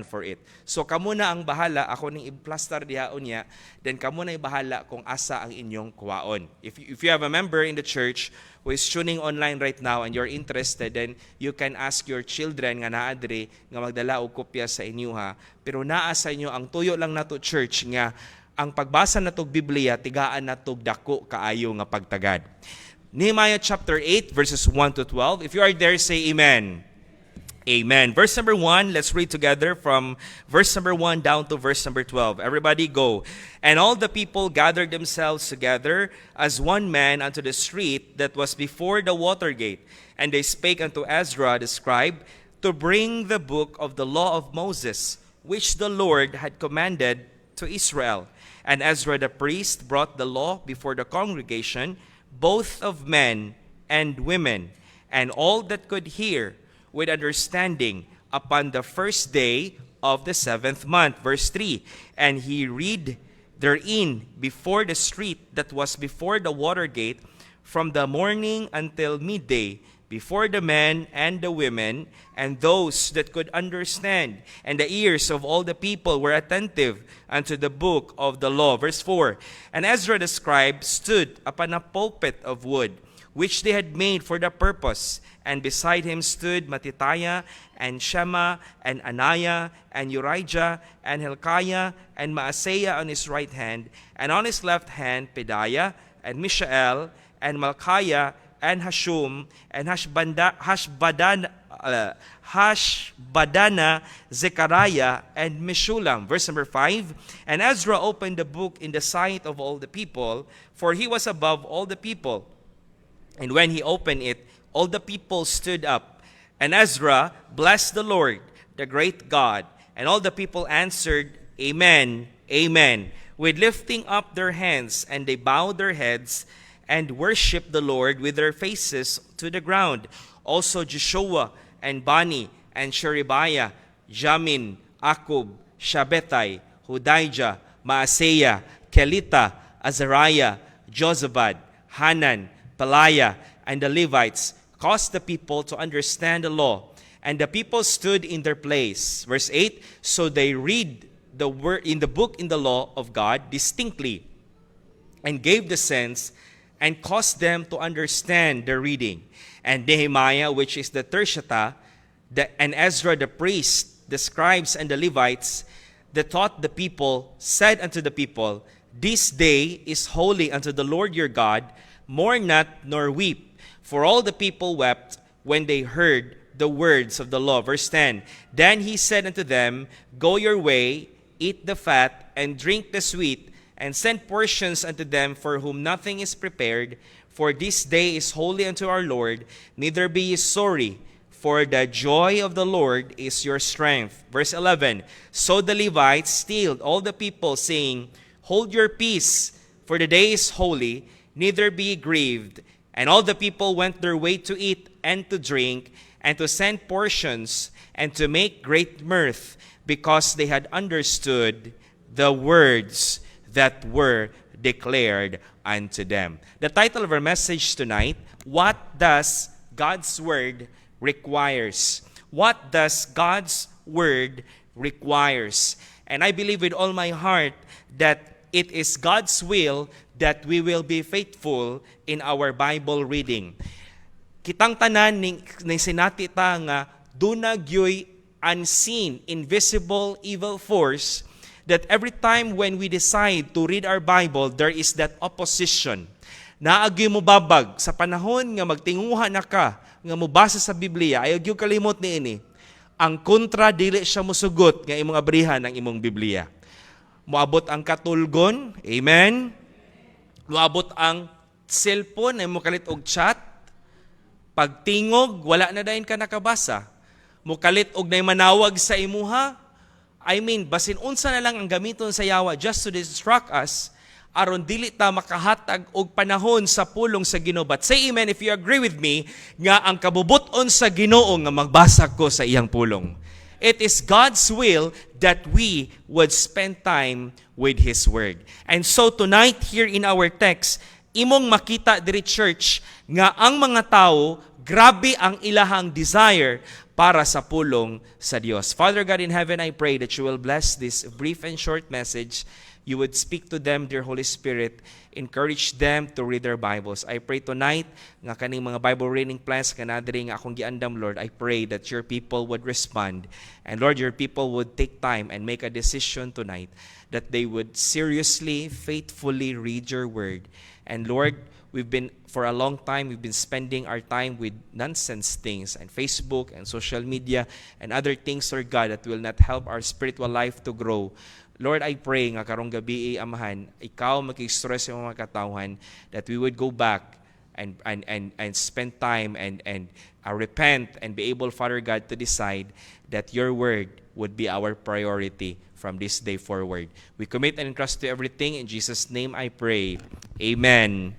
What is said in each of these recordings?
for it. So kamo na ang bahala, ako ning i-plaster diha unya, then kamo na bahala kung asa ang inyong kuwaon. If you have a member in the church who is tuning online right now and you're interested, then you can ask your children nga naa diri nga magdala og kopya sa inyo ha. Pero naa sa inyo ang tuyo lang nato church nga ang pagbasa natog Biblia tigaan natog dako kaayo nga pagtagad. Nehemiah chapter 8 verses 1 to 12. If you are there, say amen. Amen. Verse number 1, let's read together from verse number 1 down to verse number 12. Everybody go. And all the people gathered themselves together as one man unto the street that was before the water gate. And they spake unto Ezra the scribe to bring the book of the law of Moses, which the Lord had commanded to Israel. And Ezra the priest brought the law before the congregation, both of men and women, and all that could hear with understanding upon the first day of the 7th month. Verse 3, and he read therein before the street that was before the water gate from the morning until midday, before the men and the women, and those that could understand, and the ears of all the people were attentive unto the book of the law. Verse 4, and Ezra the scribe stood upon a pulpit of wood, which they had made for the purpose, and beside him stood Mattithiah, and Shema, and Ananiah, and Urijah, and Hilkiah, and Maaseiah on his right hand, and on his left hand Pedaiah, and Mishael, and Malchiah, and Hashum, and Hashbadana, Zechariah, and Meshulam. Verse number 5, and Ezra opened the book in the sight of all the people, for he was above all the people. And when he opened it, all the people stood up. And Ezra blessed the Lord, the great God. And all the people answered, Amen, Amen, with lifting up their hands. And they bowed their heads and worshiped the Lord with their faces to the ground. Also Joshua and Bani and Sherebiah, Jamin, Akub, Shabbetai, Hodijah, Maaseiah, Kelita, Azariah, Jozabad, Hanan, Pelaiah, and the Levites caused the people to understand the law, and the people stood in their place. Verse 8, so they read the word in the book in the law of God distinctly, and gave the sense, and caused them to understand the reading. And Nehemiah, which is the Tertiata, and Ezra the priest, the scribes and the Levites, that taught the people, said unto the people, this day is holy unto the Lord your God, mourn not nor weep. For all the people wept when they heard the words of the law. Verse 10, then he said unto them, go your way, eat the fat, and drink the sweet, and send portions unto them for whom nothing is prepared. For this day is holy unto our Lord, neither be ye sorry, for the joy of the Lord is your strength. Verse 11, so the Levites stilled all the people, saying, hold your peace, for the day is holy, neither be ye grieved. And all the people went their way to eat and to drink, and to send portions, and to make great mirth, because they had understood the words that were declared unto them. The title of our message tonight, what does God's word requires? What does God's word requires? And I believe with all my heart that it is God's will that we will be faithful in our Bible reading. Kitang tanan ning sinati ta nga dunag yoy unseen, invisible evil force that every time when we decide to read our Bible, there is that opposition. Naagi mo babag sa panahon nga magtinguha na ka nga mobasa sa Biblia, ayaw gyud kalimot niini. Ang kontra dili siya mosugot nga imong abrihan ang imong Biblia. Moabot ang katulgon, amen. Moabot ang cellphone ay mukalit og chat. Pagtingog, wala na dayon ka nakabasa. Mukalit og nay manawag sa imuha. I mean, basin unsa na lang ang gamiton sa yawa just to distract us, aron dili ta makahatag og panahon sa pulong sa Ginoo. But say amen if you agree with me nga ang kabubuton sa Ginoo nga magbasa ko sa iyang pulong. It is God's will that we would spend time with His Word. And so tonight here in our text, imong makita diri church nga ang mga tao grabe ang ilahang desire para sa pulong sa Dios. Father God in heaven, I pray that you will bless this brief and short message. You would speak to them, dear Holy Spirit. Encourage them to read their Bibles. I pray tonight nga kaning mga Bible reading plans kanadiri nga akong giandam, Lord. I pray that your people would respond. And Lord, your people would take time and make a decision tonight that they would seriously, faithfully read your word. And Lord, for a long time, we've been spending our time with nonsense things and Facebook and social media and other things, Lord God, that will not help our spiritual life to grow. Lord, I pray nga karong gabi, Amahan, ikaw mag-express sa mga katawhan that we would go back and spend time and repent and be able, Father God, to decide that your word would be our priority from this day forward. We commit and entrust to everything. In Jesus' name I pray. Amen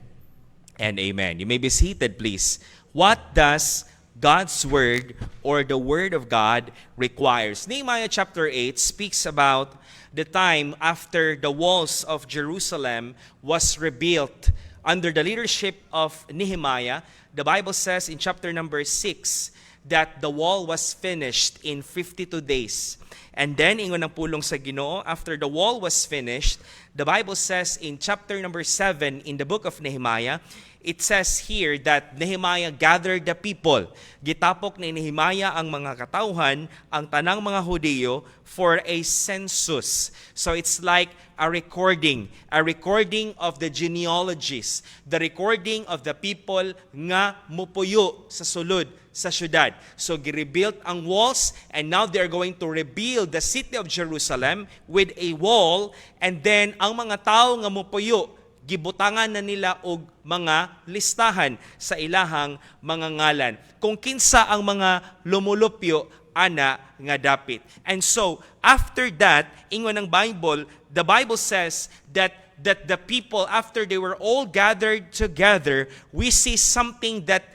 and amen. You may be seated, please. What does God's word or the word of God requires? Nehemiah chapter 8 speaks about the time after the walls of Jerusalem was rebuilt under the leadership of Nehemiah. The Bible says in chapter number 6 that the wall was finished in 52 days. And then, ingon ng pulong sa Ginoo, after the wall was finished, the Bible says in chapter number 7 in the book of Nehemiah, it says here that Nehemiah gathered the people. Gitapok ni Nehemiah ang mga katauhan, ang tanang mga Hudiyo, for a census. So it's like a recording of the genealogies, the recording of the people nga mupuyo sa sulod sa syudad. So girebuilt ang walls, and now they're going to rebuild the city of Jerusalem with a wall, and then ang mga tao nga mupuyo, gibutangan na nila og mga listahan sa ilahang mga ngalan. Kung kinsa ang mga lumulupyo, ana nga dapit. And so, after that, ingon ng Bible, the Bible says that the people, after they were all gathered together, we see something that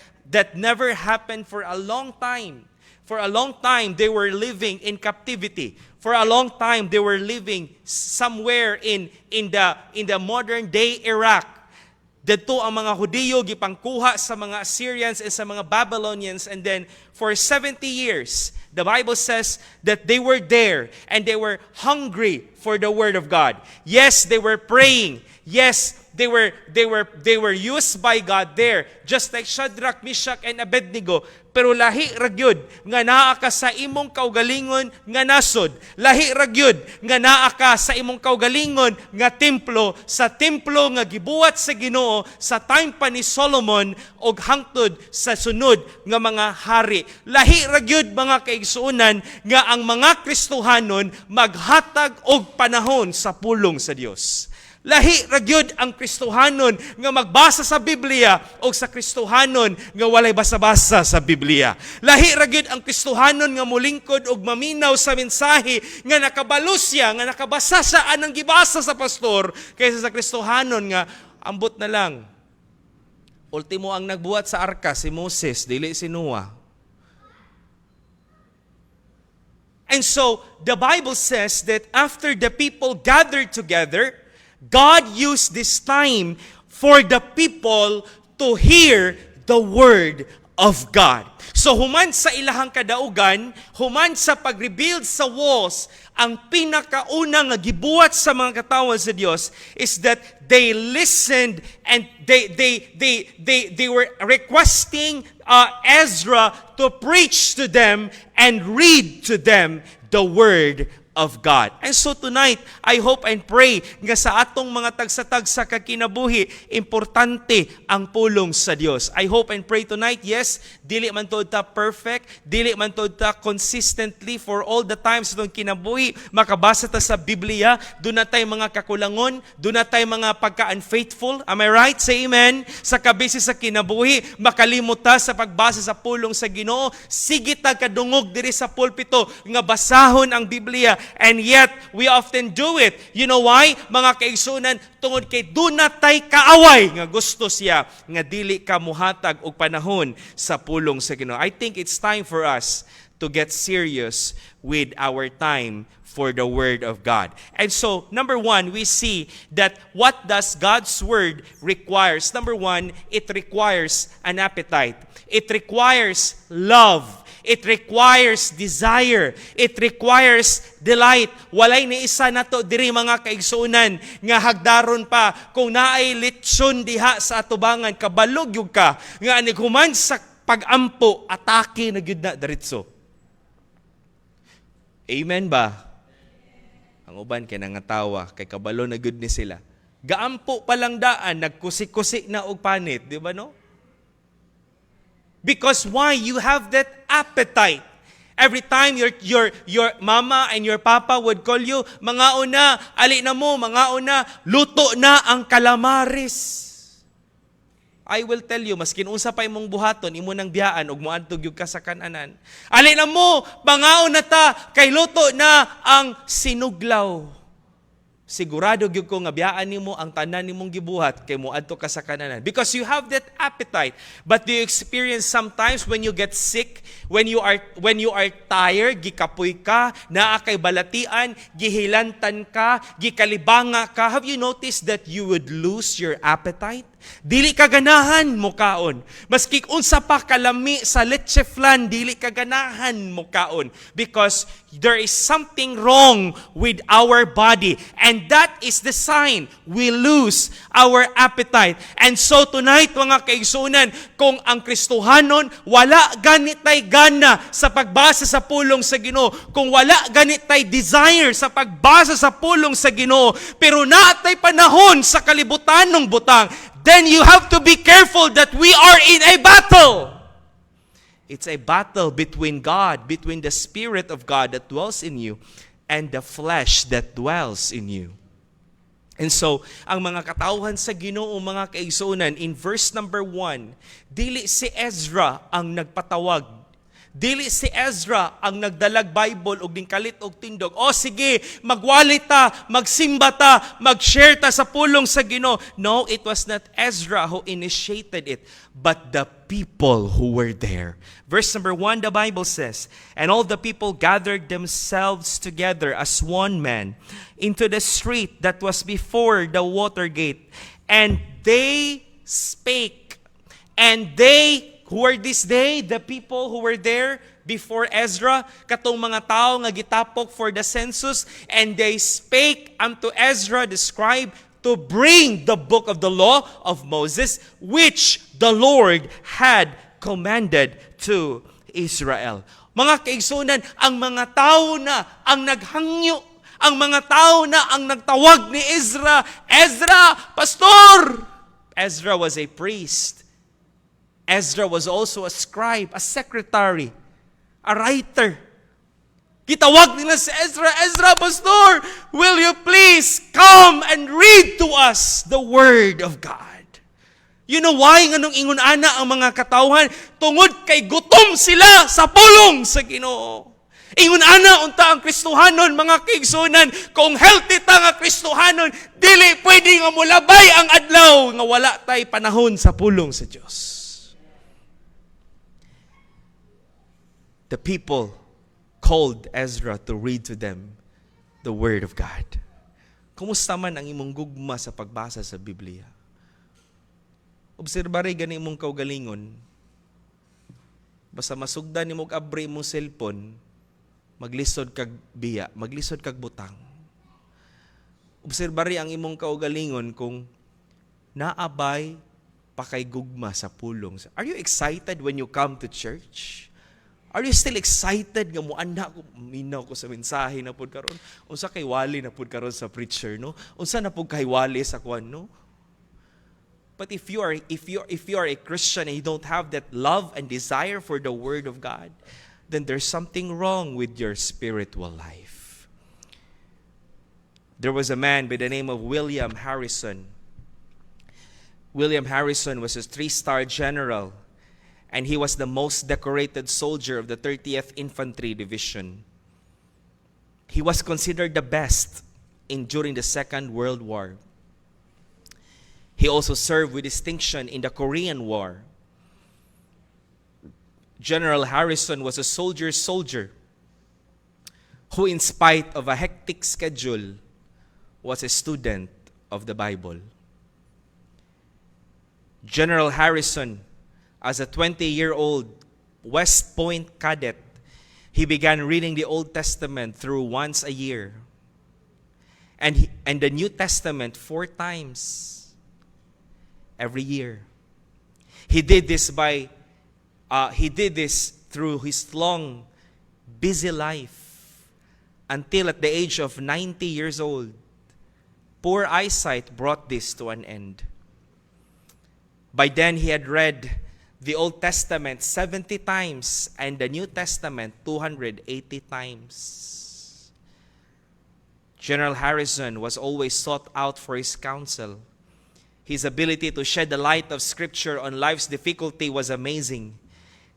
never happened for a long time. For a long time, they were living in captivity. For a long time, they were living somewhere in the modern day Iraq. Dito ang mga Hudiyo gipangkuha sa mga Assyrians and sa mga Babylonians, and then for 70 years, the Bible says that they were there and they were hungry for the word of God. Yes, they were praying. Yes, they were used by God there, just like Shadrach, Meshach, and Abednego. Pero lahi ragyod nga naa ka sa imong kaugalingon nga nasod. Lahi ragyod nga naa ka sa imong kaugalingon nga templo, sa templo nga gibuhat sa Ginoo sa time pa ni Solomon og hangtod sa sunod nga mga hari. Lahi ragyod mga kaigsuonan nga ang mga Kristohanon maghatag og panahon sa pulong sa Dios. Lahi ragyod ang Kristohanon nga magbasa sa Biblia o sa Kristohanon nga walay basa-basa sa Biblia. Lahi ragyod ang Kristohanon nga mulingkod og maminaw sa mensahe nga nakabalo siya, nga nakabasa sa anang gibasa sa pastor, kaysa sa Kristohanon nga ambot na lang. Ultimo ang nagbuhat sa arka si Moses, dili si Noah. And so the Bible says that after the people gathered together, God used this time for the people to hear the word of God. So human sa ilahang kadaugan, human sa pag-rebuild sa walls, ang pinakauna nga gibuhat sa mga katawan sa Dios is that they listened and they were requesting Ezra to preach to them and read to them the word of God. And so tonight, I hope and pray nga sa atong mga tagsa-tagsa kakinabuhi, importante ang pulong sa Dios. I hope and pray tonight, yes, dili man to ta perfect, dili man to ta consistently for all the times itong kinabuhi, makabasa ta sa Biblia, doon na tayo mga kakulangon, doon na tayo mga pagka-unfaithful, am I right? Say amen. Sa kabisi sa kinabuhi, makalimot ta sa pagbasa sa pulong sa Ginoo, sige ta kadungog diri sa pulpito, nga basahon ang Biblia. And yet, we often do it. You know why? Mga kaigsunan, tungod kay dunatay kaaway nga gusto siya nga dili ka muhatag og panahon sa pulong sa Ginoo. I think it's time for us to get serious with our time for the Word of God. And so, number one, we see that what does God's Word requires? Number one, it requires an appetite. It requires love. It requires desire. It requires delight. Walay ni isa nato diri mga kaigsunan nga hagdaron pa kung naay litsyon diha sa atubangan kabalog yung ka nga anighuman sa pagampo atake na gyud na diretso. Amen ba? Ang uban kay nangatawa kay kabalo na gyud ni sila. Gaampo pa lang daan nagkusik-kusik na og panit, di ba no? Because why? You have that appetite. Every time your mama and your papa would call you, mga una, ali na mo, mga una, luto na ang calamares. I will tell you, maskin unsa pa imong buhaton, imo nang biyaan, ug moadtog yung ka sa kananan. Ali na mo, mga una ta, kay luto na ang sinuglaw. Sigurado gyud ko nga biyaan nimo ang tanan nimong gibuhat kay moadto ka sa kananan because you have that appetite. But do you experience sometimes when you get sick, when you are tired, gikapoy ka, naa kay balatian, gihilantan ka, gikalibanga ka? Have you noticed that you would lose your appetite? Dili ka ganahan mo kaon. Maski unsa pa kalami sa leche flan, dili ka ganahan mo kaon because there is something wrong with our body, and that is the sign we lose our appetite. And so tonight mga kaigsunan, kung ang Kristohanon wala ganitay gana sa pagbasa sa pulong sa Ginoo, kung wala ganitay desire sa pagbasa sa pulong sa Ginoo, pero naatay panahon sa kalibutanong butang, then you have to be careful that we are in a battle. It's a battle between God, between the Spirit of God that dwells in you and the flesh that dwells in you. And so, ang mga katawhan sa Ginoo, mga kaigsunan, in verse number 1, dili si Ezra ang nagpatawag. Dili si Ezra ang nagdalag Bible og ningkalit og tindog. O sige, magwali ta, magsimba ta, mag-share ta sa pulong sa Ginoo. No, it was not Ezra who initiated it, but the people who were there. Verse number 1, the Bible says, "And all the people gathered themselves together as one man into the street that was before the water gate. And they spake." And they, who were this day? The people who were there before Ezra, katong mga tao nga gitapok for the census, and they spake unto Ezra the scribe to bring the book of the law of Moses, which the Lord had commanded to Israel. Mga kaigsunan, ang mga tao na ang naghangyo, ang mga tao na ang nagtawag ni Ezra, Ezra, pastor! Ezra was a priest. Ezra was also a scribe, a secretary, a writer. Gitawag nila si Ezra, Ezra, pastor, will you please come and read to us the Word of God? You know why nga nung ingon ana ang mga katawhan? Tungod kay gutom sila sa pulong sa Ginoo. Ingon ana unta ang Kristohanon, mga kaigsunan, kung healthy ta nga Kristohanon, dili pwede nga mulabay ang adlaw nga wala tay panahon sa pulong sa Dios. The people called Ezra to read to them the Word of God. Kumusta man ang imong gugma sa pagbasa sa Biblia? Obserbare gani imong kaugalingon. Basta masugdan nimo og abri imong cellphone, maglisod kag biya, maglisod kag butang. Obserbare ang imong kaugalingon kung naabay pa kay gugma sa pulong. Are you excited when you come to church? Are you still excited nga moanda ko, minaw ko sa mensahe na pud karon? Unsa kay wali na pud karon sa preacher, no? Unsa na pud kay wali sa kwan, no? But if you are a Christian and you don't have that love and desire for the Word of God, then there's something wrong with your spiritual life. There was a man by the name of William Harrison. William Harrison was a 3-star general, and he was the most decorated soldier of the 30th Infantry Division. He was considered the best during the Second World War. He also served with distinction in the Korean War. General Harrison was a soldier's soldier who, in spite of a hectic schedule, was a student of the Bible. General Harrison, as a 20-year-old West Point cadet, he began reading the Old Testament through once a year, and the New Testament 4 times every year. He did this through his long, busy life until at the age of 90 years old, poor eyesight brought this to an end. By then, he had read the Old Testament 70 times and the New Testament 280 times. General Harrison was always sought out for his counsel. His ability to shed the light of Scripture on life's difficulty was amazing.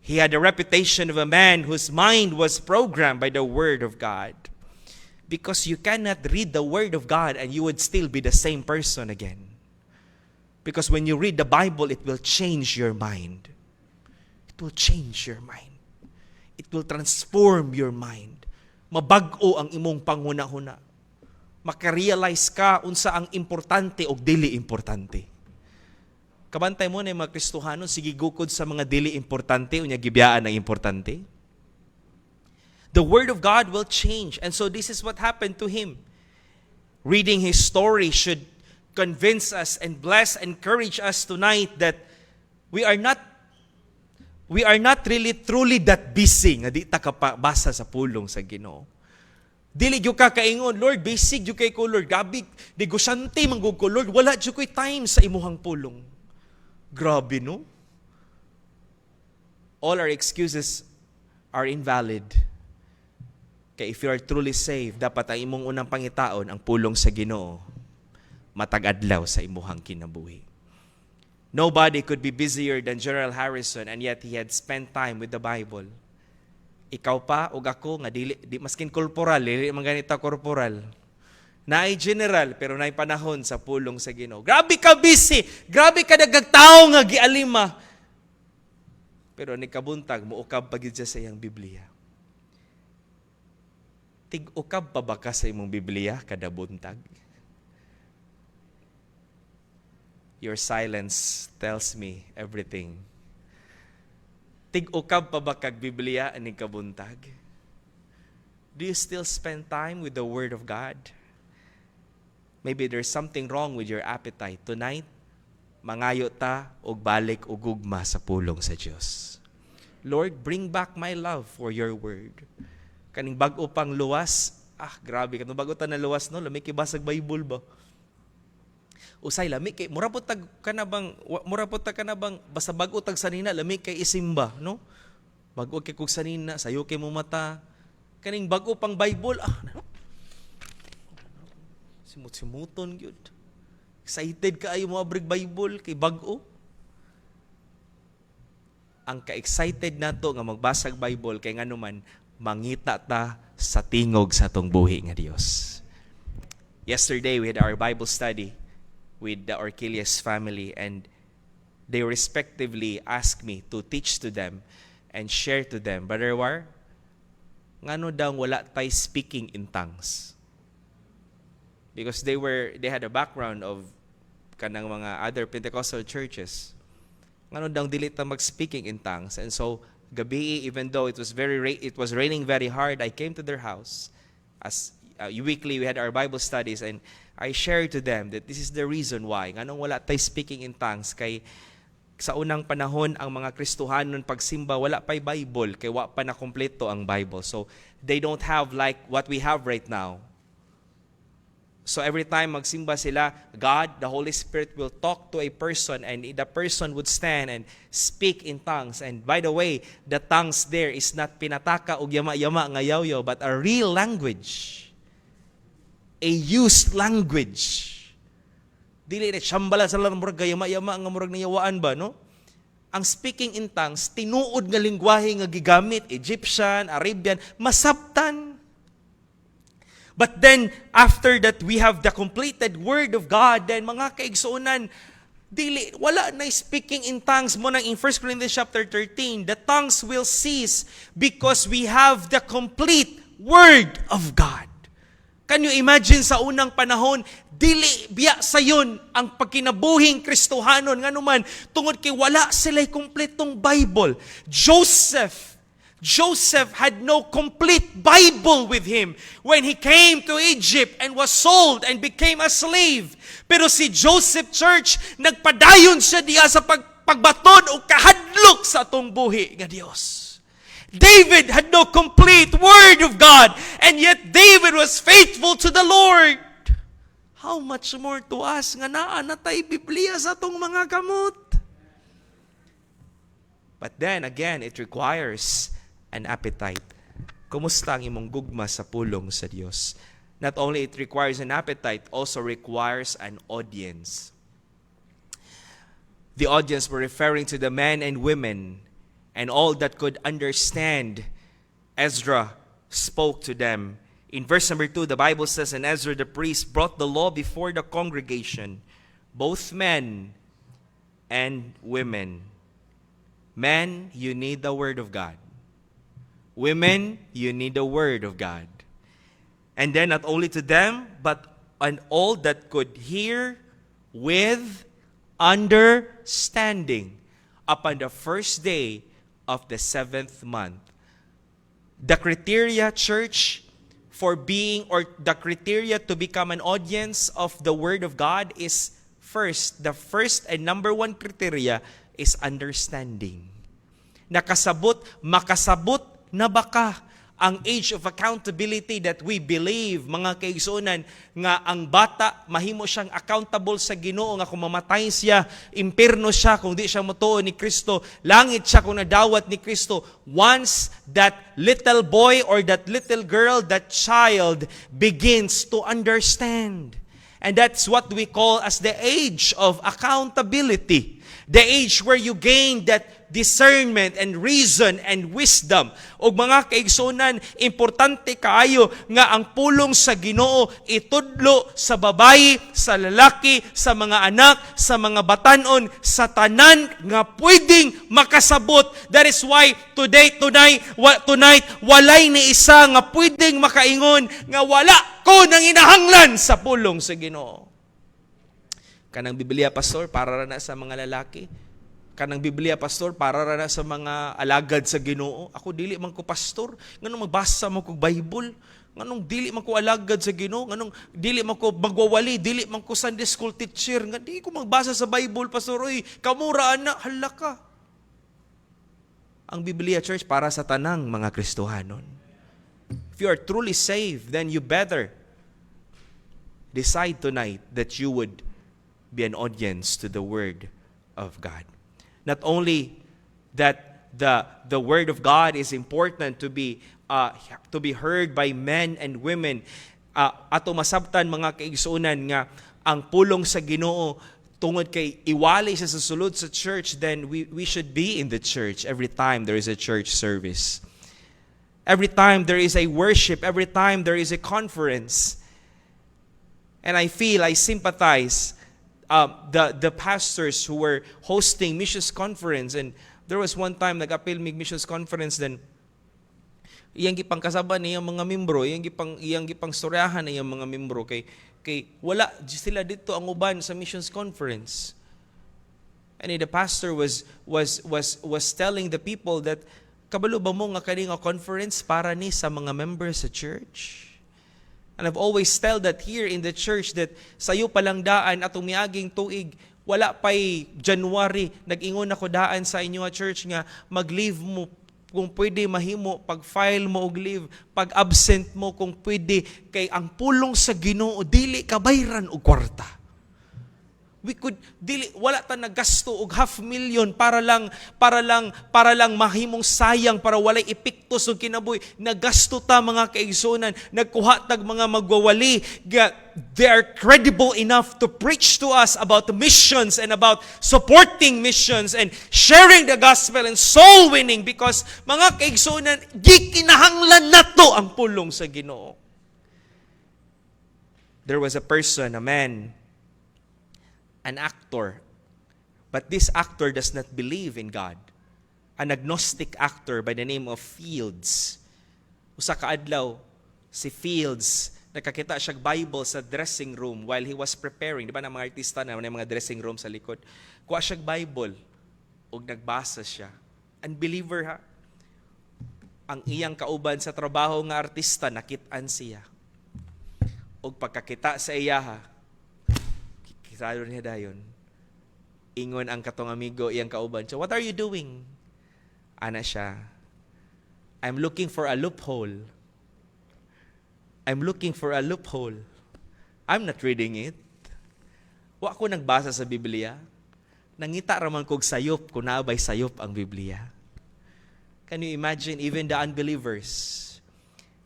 He had a reputation of a man whose mind was programmed by the Word of God. Because you cannot read the Word of God and you would still be the same person again. Because when you read the Bible, it will change your mind. It will change your mind. It will transform your mind. Mabag-o ang imong panghuna-huna. Makarealize ka unsa ang importante o dili importante. Kabantay mo na yung mga Kristohanon, sige gukod sa mga dili importante, unya gibiyaan ang importante. The Word of God will change. And so this is what happened to him. Reading his story should convince us and bless, encourage us tonight that we are not really truly that busy nga di ta kapabasa sa pulong sa Ginoo. Dili gyud ka kaingon, Lord, basic gyud kay ko, Lord, gabi negosyante manggug ko, Lord, wala gyud koy time sa imuhang pulong. Grabe, no? All our excuses are invalid. Kaya if you are truly saved, dapat ang imong unang pangitaon ang pulong sa Ginoo matag-adlaw sa imuhang kinabuhi. Nobody could be busier than General Harrison, and yet he had spent time with the Bible. Ikaw pa ug ako nga dili maskin corporal, dili man ganita corporal. Naay general pero naay panahon sa pulong sa Ginoo. Grabe ka busy, grabe ka dagag tawo nga gialima. Pero ni kabuntag muukab pa gid sa iyang Biblia. Tig-ukab pa ba ka sa imong Biblia kada buntag? Your silence tells me everything. Tig-ukab pa ba kag Biblia ani kabuntag? Do you still spend time with the Word of God? Maybe there's something wrong with your appetite. Tonight, mangayo ta og balik og gugma sa pulong sa Dios. Lord, bring back my love for your Word. Kaning bag-o pang luwas, grabe kanang bag-o ta na luwas no, lami kay basag Bible ba? Usay lami kay mura po tag kana bang basta bag-o tag sanina lami kay isimba, no? Bag-o kay kog sanina, sayo kay mo mata. Kaning bag-o pang Bible, simut-simuton gyud. Excited kaayo mo abrig Bible kay bag-o. Ang ka-excited nato nga magbasag Bible kay nganuman mangita ta sa tingog sa atong buhi nga Dios. Yesterday we had our Bible study with the Orquilias family, and they respectively asked me to teach to them and share to them. Brother War, ngano daw wala tay speaking in tongues? Because they had a background of kanang mga other Pentecostal churches. Ngano daw dili ta mag-speaking in tongues? And so gabi, even though it was raining very hard, I came to their house. As weekly we had our Bible studies, and I shared to them that this is the reason why. Nganong wala tayo speaking in tongues? Kay sa unang panahon, ang mga Kristohanon pagsimba, wala pa'y Bible, kay wa pa na kompleto ang Bible. So, they don't have like what we have right now. So, every time magsimba sila, God, the Holy Spirit will talk to a person, and the person would stand and speak in tongues. And by the way, the tongues there is not pinataka o yama-yama nga yaw-yaw, but a real language. A used language. Dili na siyambala sa lang murag yama-yama nga murag niyawaan ba, no? Ang speaking in tongues, tinuod nga lingwahe nga gigamit, Egyptian, Arabian, masabtan. But then, after that we have the completed Word of God, then mga kaigsuunan, Dili, wala na speaking in tongues mo nang in 1 Corinthians chapter 13. The tongues will cease because we have the complete Word of God. Can you imagine sa unang panahon, dili biya sayon ang pagkinabuhing Kristohanon nga naman tungod kay wala sila'y kompletong Bible. Joseph had no complete Bible with him when he came to Egypt and was sold and became a slave. Pero si Joseph Church, nagpadayon siya diya sa pagbaton o kahadlok sa atong buhi nga Dios. David had no complete Word of God, and yet David was faithful to the Lord. How much more to us nga naa natay Biblia sa atong mga kamot? But then again, it requires an appetite. Kumusta ang imong gugma sa pulong sa Dios? Not only it requires an appetite, also requires an audience. The audience were referring to the men and women and all that could understand. Ezra spoke to them. In verse number 2, the Bible says, and Ezra the priest brought the law before the congregation, both men and women. Men, you need the Word of God. Women, you need the Word of God. And then not only to them, but on all that could hear with understanding upon the first day of the 7th month. The criteria, church, for being, or the criteria to become an audience of the Word of God is the first and number one criteria is understanding. Makasabot na baka ang age of accountability that we believe, mga kaigsunan, nga ang bata, mahimo siyang accountable sa Ginoo, nga kung mamatay siya, impierno siya kung di siya motuo ni Kristo, langit siya kung nadawat ni Kristo. Once that little boy or that little girl, that child begins to understand. And that's what we call as the age of accountability. The age where you gain that discernment and reason and wisdom. O mga kaigsunan, importante kaayo nga ang pulong sa Ginoo itudlo sa babayi, sa lalaki, sa mga anak, sa mga batanon, sa tanan nga pwedeng makasabot. That is why tonight, walay ni isa nga pwedeng makaingon nga wala ko nang inahanglan sa pulong sa Ginoo. Kanang Biblia, pastor, para na sa mga lalaki. Kanang Biblia, pastor, para na sa mga alagad sa Ginoo. Ako dili man ko pastor, nganong magbasa mo ko Bible, nganong dili man ko alagad sa Ginoo, nganong dili man ko magwawali, dili man ko Sunday school teacher, nga di ko magbasa sa Bible, pastor, oy, kamura na, hala ka. Ang Biblia, church, para sa tanang mga Kristohanon. If you are truly saved, then you better decide tonight that you would be an audience to the Word of God. Not only that the Word of God is important to be heard by men and women, ato masabtan mga kaigsunan nga ang pulong sa Ginoo tungod kay iwali siya sa sulod sa church, then we should be in the church every time there is a church service. Every time there is a worship, every time there is a conference. And I sympathize the pastors who were hosting missions conference, and there was one time nag-appeal mig missions conference, then iyang gipang kasaba niyang mga membro, iyang gipang storyahan niyang mga membro kay wala sila dito ang uban sa missions conference. And the pastor was telling the people that kabalo ba mo nga kani nga conference para ni sa mga members sa church? And I've always tell that here in the church that sayo palang daan atong miaging tuig, wala pa'y January, nag-ingon ako daan sa inyo church nga mag-leave mo kung pwede mahimo, pag-file mo og leave, pag-absent mo kung pwede, kay ang pulong sa Ginoo dili kabayran og kwarta. Wala ta nagasto og 500,000 para lang mahimong sayang, para walay epekto sa kinabuhi. Nagasto ta mga kaigsunan, nagkuha tag mga magwawali. They are credible enough to preach to us about the missions and about supporting missions and sharing the gospel and soul winning, because mga kaigsunan, gikinahanglan nato ang pulong sa Ginoo. There was a person, a man, an actor, But this actor does not believe in God. An agnostic actor by the name of Fields. Usa ka adlaw, si Fields, nakakita siya Bible sa dressing room while he was preparing. Di ba na mga artista na may mga dressing room sa likod? Kuha siya Bible o nagbasa siya. Unbeliever ha. Ang iyang kauban sa trabaho nga artista, nakitaan siya. O pagkakita sa iya ha, kisado niya dayon. Ingon ang katong amigo, iyang kauban siya, "What are you doing?" Ana siya, "I'm looking for a loophole. I'm looking for a loophole. I'm not reading it. Wa ko nagbasa sa Biblia. Nangita raman kog sayop kung naabay sayop ang Biblia." Can you imagine, even the unbelievers,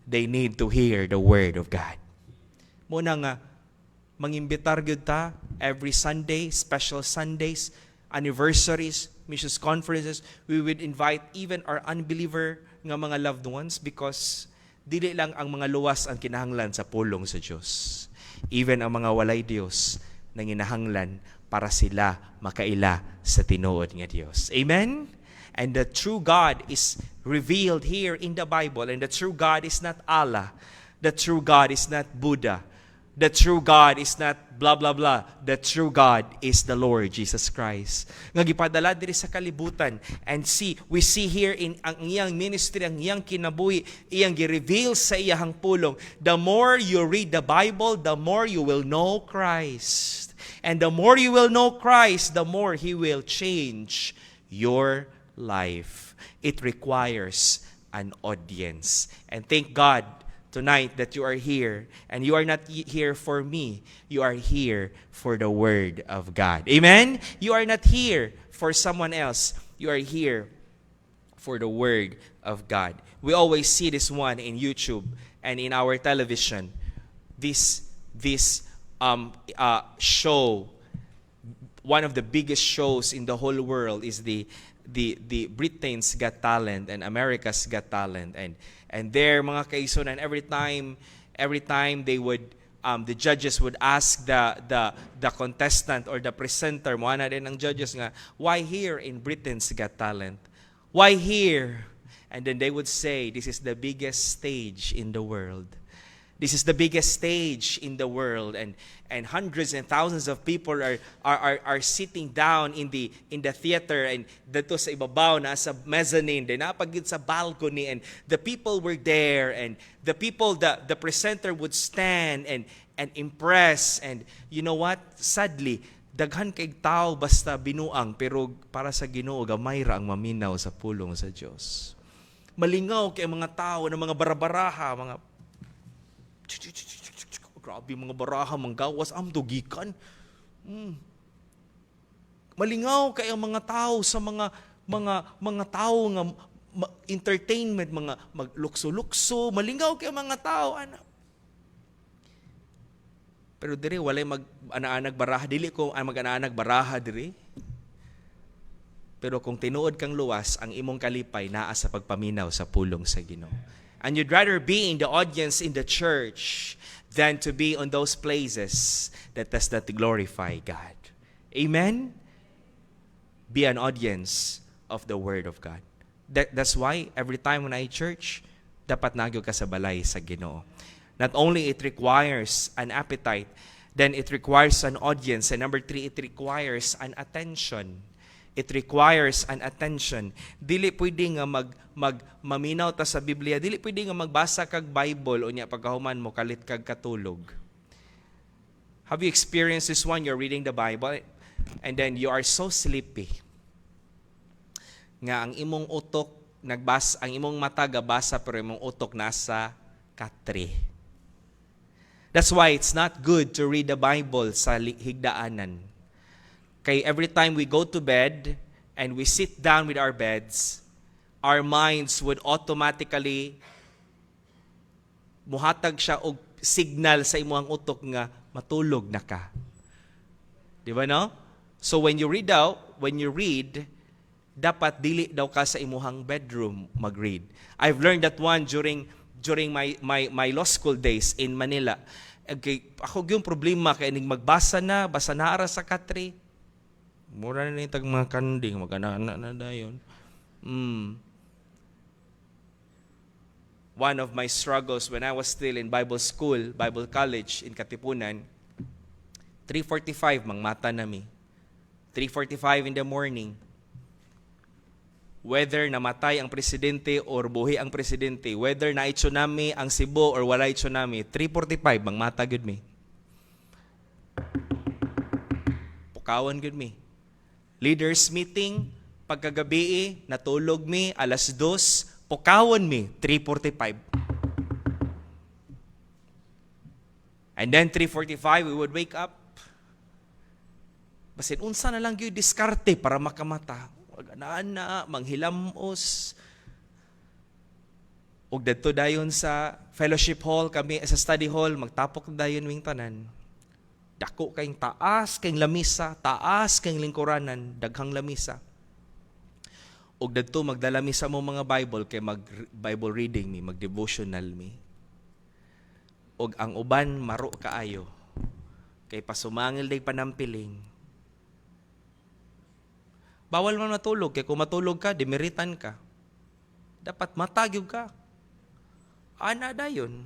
they need to hear the Word of God. Muna nga, mangimbitar gyud ta every Sunday, special Sundays, anniversaries, missions conferences, we would invite even our unbeliever nga mga loved ones because dili lang ang mga luwas ang kinahanglan sa pulong sa Dios. Even ang mga walay Dios nanginahanglan para sila makaila sa tinuod nga Dios. Amen? And the true God is revealed here in the Bible, and the true God is not Allah. The true God is not Buddha. The true God is not blah blah blah. The true God is the Lord Jesus Christ. Nga gipadala diri sa kalibutan, and we see here in ang iyang ministry, ang iyang kinabuhi, iyang gi-reveal sa iyang pulong. The more you read the Bible, the more you will know Christ. And the more you will know Christ, the more He will change your life. It requires an audience. And thank God tonight that you are here, and you are not here for me. You are here for the Word of God. Amen? You are not here for someone else. You are here for the Word of God. We always see this one in YouTube and in our television. This show, one of the biggest shows in the whole world is the Britain's Got Talent and America's Got Talent, and there mga kaison, and every time they would the judges would ask the contestant or the presenter, mo na din ang judges nga, "Why here in Britain's Got Talent? Why here?" And then they would say, "This is the biggest stage in the world. This is the biggest stage in the world, and hundreds and thousands of people are sitting down in the theater, and dito sa ibabaw na sa mezzanine, then napagid sa balcony, and the people were there, and the presenter would stand and impress, and you know what? Sadly, daghan kay tao basta binuang, pero para sa Ginoo gamay ra ang maminaw sa pulong sa Dios. Malingaw kay mga tao na mga barabaraha, mga grabe mga baraha, manggawas, tugikan. Malingaw kay ang mga tao sa mga tao nga entertainment, mga maglukso-lukso, malingaw kay ang mga tao, ana. Pero diri walay mag-anaanak baraha, dili ko mag-anaanak baraha diri. Pero kung tinuod kang luwas, ang imong kalipay naa sa pagpaminaw sa pulong sa Ginoo. And you'd rather be in the audience in the church than to be on those places that does not glorify God. Amen? Be an audience of the Word of God. That's why every time when I church, dapat nagyo ka sa balay sa Ginoo. Not only it requires an appetite, then it requires an audience. And number 3, it requires an attention. It requires an attention. Dili pwede nga maminaw ta sa Biblia. Dili pwede nga magbasa kag Bible o nya pagkahuman mo kalit kag katulog. Have you experienced this one? You're reading the Bible and then you are so sleepy. Nga ang imong utok ang imong mata gabasa pero imong utok nasa katre. That's why it's not good to read the Bible sa higdaanan. Kay every time we go to bed and we sit down with our beds, our minds would automatically muhatag siya og signal sa imong utok nga matulog na ka. Di ba no? So when you read, dapat dili daw ka sa imuhang bedroom mag-read. I've learned that one during my law school days in Manila. Okay, ako yung problema kay ning basa na ara sa katre. Mura na yung tag mga kanding, magkana-ana na dayon. One of my struggles when I was still in Bible school, Bible college in Katipunan, 3:45 mangmata nami. 3:45 in the morning. Whether namatay ang presidente or buhi ang presidente, whether na tsunami ang Cebu or walay tsunami, 3:45 mangmata gud mi. Pukawan gud mi. Leaders meeting, pagkagabi, natulog mi, 2:00, pukawan mi, 3:45. And then 3:45, we would wake up. Basin, unsa na lang yung diskarte para makamata. Wag-ana, manghilamos. Ug dadto dayon sa fellowship hall, kami sa study hall, magtapok dayon wing tanan. Dako kayong taas, kayong lamisa, taas kayong lingkuranan, daghang lamisa. Ug dadto magdala mi sa mo mga Bible kay mag Bible reading mi, mag devotional mi. Ug ang uban maro kaayo kay pasumangil day panampiling. Bawal man matulog kay kung matulog ka, demeritan ka. Dapat matagyog ka. Ana dayon.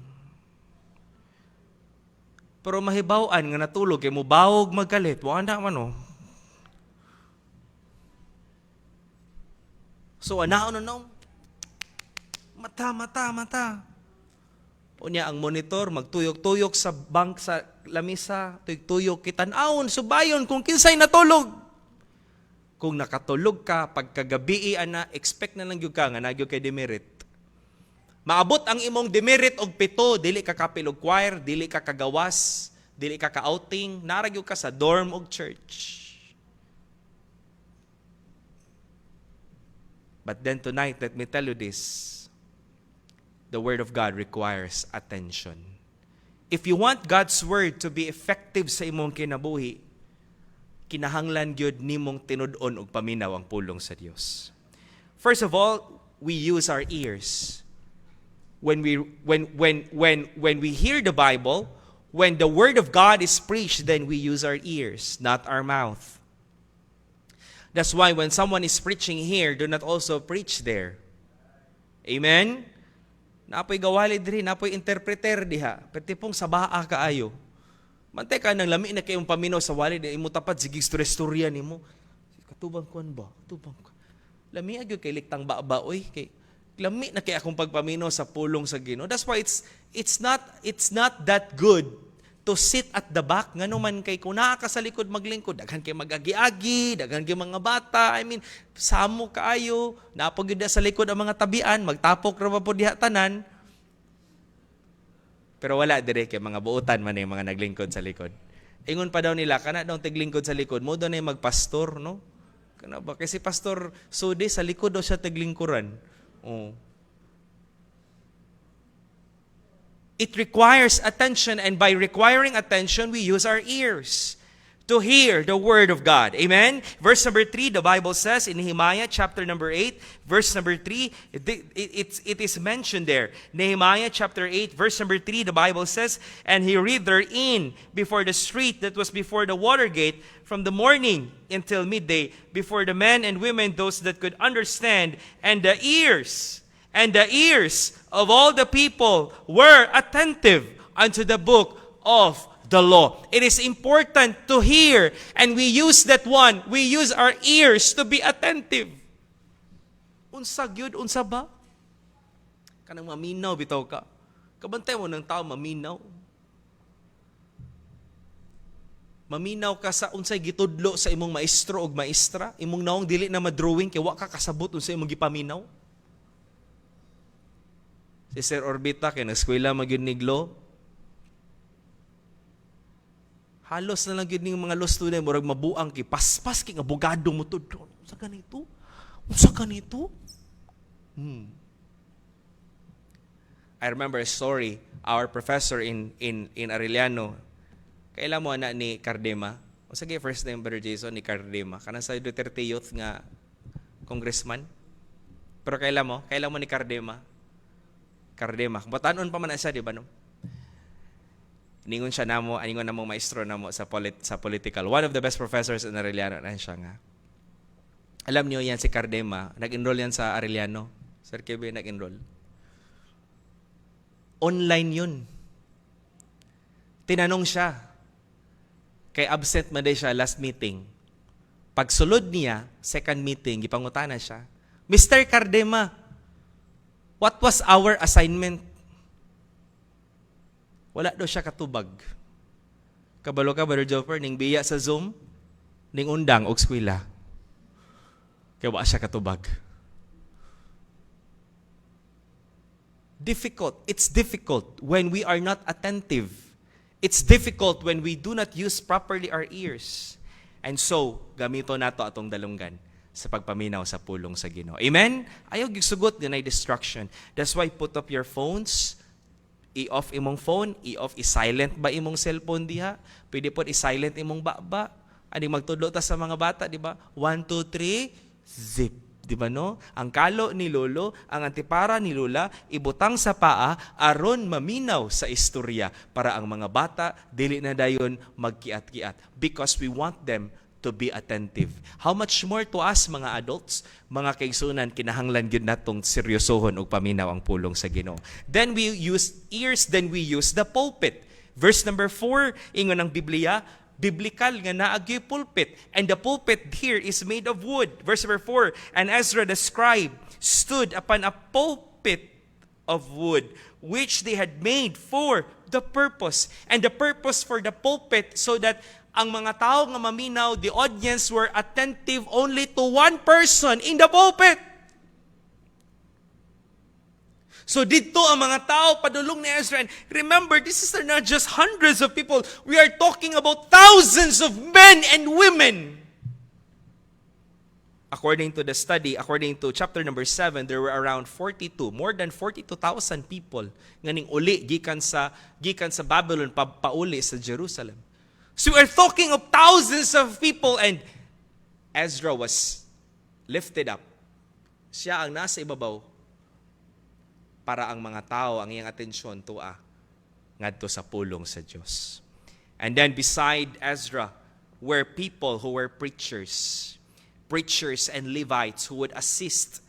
Pero mahibaw-an nga natulog kay mo bawog magkalit, wa na man oh. So anaon no. Mata. Unya ang monitor magtuyok-tuyok sa bank sa lamisa, tuyok-tuyok kitan-awon subayon kung kinsay natulog. Kung nakatulog ka pagkagabi ana, expect na lang gyud ka nga nagyud kay demerit. Maabot ang imong demerit og 7, dili ka kapilog choir, dili ka kagawas, dili ka ka-outing, naragyo ka sa dorm og church. But then tonight, let me tell you this. The Word of God requires attention. If you want God's Word to be effective sa imong kinabuhi, kinahanglan gyud nimong tinud-on og paminaw ang pulong sa Dios. First of all, we use our ears. When we hear the Bible, when the Word of God is preached, then we use our ears, not our mouth. That's why when someone is preaching here, do not also preach there. Amen? Napoy gawalid rin, napoy interpreter diha. Pati pong sabaa kaayo. Mantay ka nang lami na kayong paminaw sa walid, imo tapat sige istorya nimo. Katubang kuan ba? Katubang ka. Lami agyo kay liktang ba oy kay lami na kay akong pagpaminaw sa pulong sa Ginoo. That's why it's not that good to sit at the back ngano man kay kung naa ka sa likod maglingkod, daghan kay magagi-agi, daghan kay mga bata. I mean, samo kaayo, napagud sa likod ang mga tabian, magtapok ra pa po diha tanan. Pero wala dire kay mga buutan man yung mga naglingkod sa likod. Ingon pa daw nila, kana daw taglingkod sa likod, mo daw na magpastor, no? Kana ba? Kasi Pastor Sudi, sa likod daw siya taglingkuran. Oh. It requires attention, and by requiring attention, we use our ears to hear the Word of God. Amen? Verse number 3, the Bible says in Nehemiah chapter number 8, verse number 3, it is mentioned there. Nehemiah chapter 8, verse number 3, the Bible says, "And he read therein before the street that was before the water gate from the morning until midday, before the men and women, those that could understand, and the ears of all the people were attentive unto the book of the law." It is important to hear, and we use that one. We use our ears to be attentive. Unsa gyud, unsa ba? Kanang maminaw bitaw ka. Kabantay mo ng tao maminaw. Maminaw ka sa unsay gitudlo sa imong maestro og maestra, imong naong dili na madrawing kay wa ka kasabot unsa imong gipaminaw. Si Sir Orbita kay nag-eskwela magyud niglo. Halos na lang yun yung mga law student, murag mabuang ki, paspas ki, abogado mo to. Unsa ganito? I remember a story, our professor in Arellano, kailan mo na ni Cardema, o sige, first name, Brother Jason, ni Cardema, kanang sa Duterte Youth nga congressman. Pero kailan mo ni Cardema, batanon pa man na siya, di ba no? Ningon siya namo, aningon namo maestro namo sa political. One of the best professors in Arellano na siya nga. Alam niyo yan si Cardema, nag-enroll yan sa Arellano. Sir Kevin nag-enroll. Online yun. Tinanong siya, kay absent man day siya last meeting. Pagsulod niya, second meeting, ipangutana siya, Mr. Cardema, what was our assignment? Wala daw siya katubag. Kabalo ka, Brother Joffer, ning biya sa Zoom, ning undang og eskwela. Kaya wala siya katubag. Difficult. It's difficult when we are not attentive. It's difficult when we do not use properly our ears. And so, gamito nato atong dalunggan sa pagpaminaw sa pulong sa Ginoo. Amen? Ayaw gisugot din ay distraction. That's why put up your phones, i-off imong phone, i-silent ba imong cellphone diha? Pwede po i-silent imong baba. Ani magtudlo ta sa mga bata, di ba? 1, 2, 3, zip. Di ba no? Ang kalo ni Lolo, ang antipara ni Lola, ibutang sa paa, aron maminaw sa istorya para ang mga bata, dili na dayon magkiat-kiat. Because we want them to be attentive. How much more to us, mga adults, mga kaigsunan, kinahanglan yun natong seryosohon o paminaw ang pulong sa Ginoo. Then we use ears, then we use the pulpit. Verse number 4, ingon ng Biblia, biblical nga naagi pulpit. And the pulpit here is made of wood. Verse number 4, and Ezra the scribe stood upon a pulpit of wood, which they had made for the purpose. And the purpose for the pulpit, so that ang mga tao nga maminaw, the audience were attentive only to one person in the pulpit. So dito ang mga tao padulong ni Ezra. And remember, this is not just hundreds of people. We are talking about thousands of men and women. According to the study, according to chapter number 7, there were around more than 42,000 people nganing uli gikan sa Babylon pauli sa Jerusalem. So we are talking of thousands of people, and Ezra was lifted up. Siya ang nasa ibabaw para ang mga tao ang iyang atensyon tuwa ngadto sa pulong sa Dios. And then beside Ezra were people who were preachers and Levites who would assist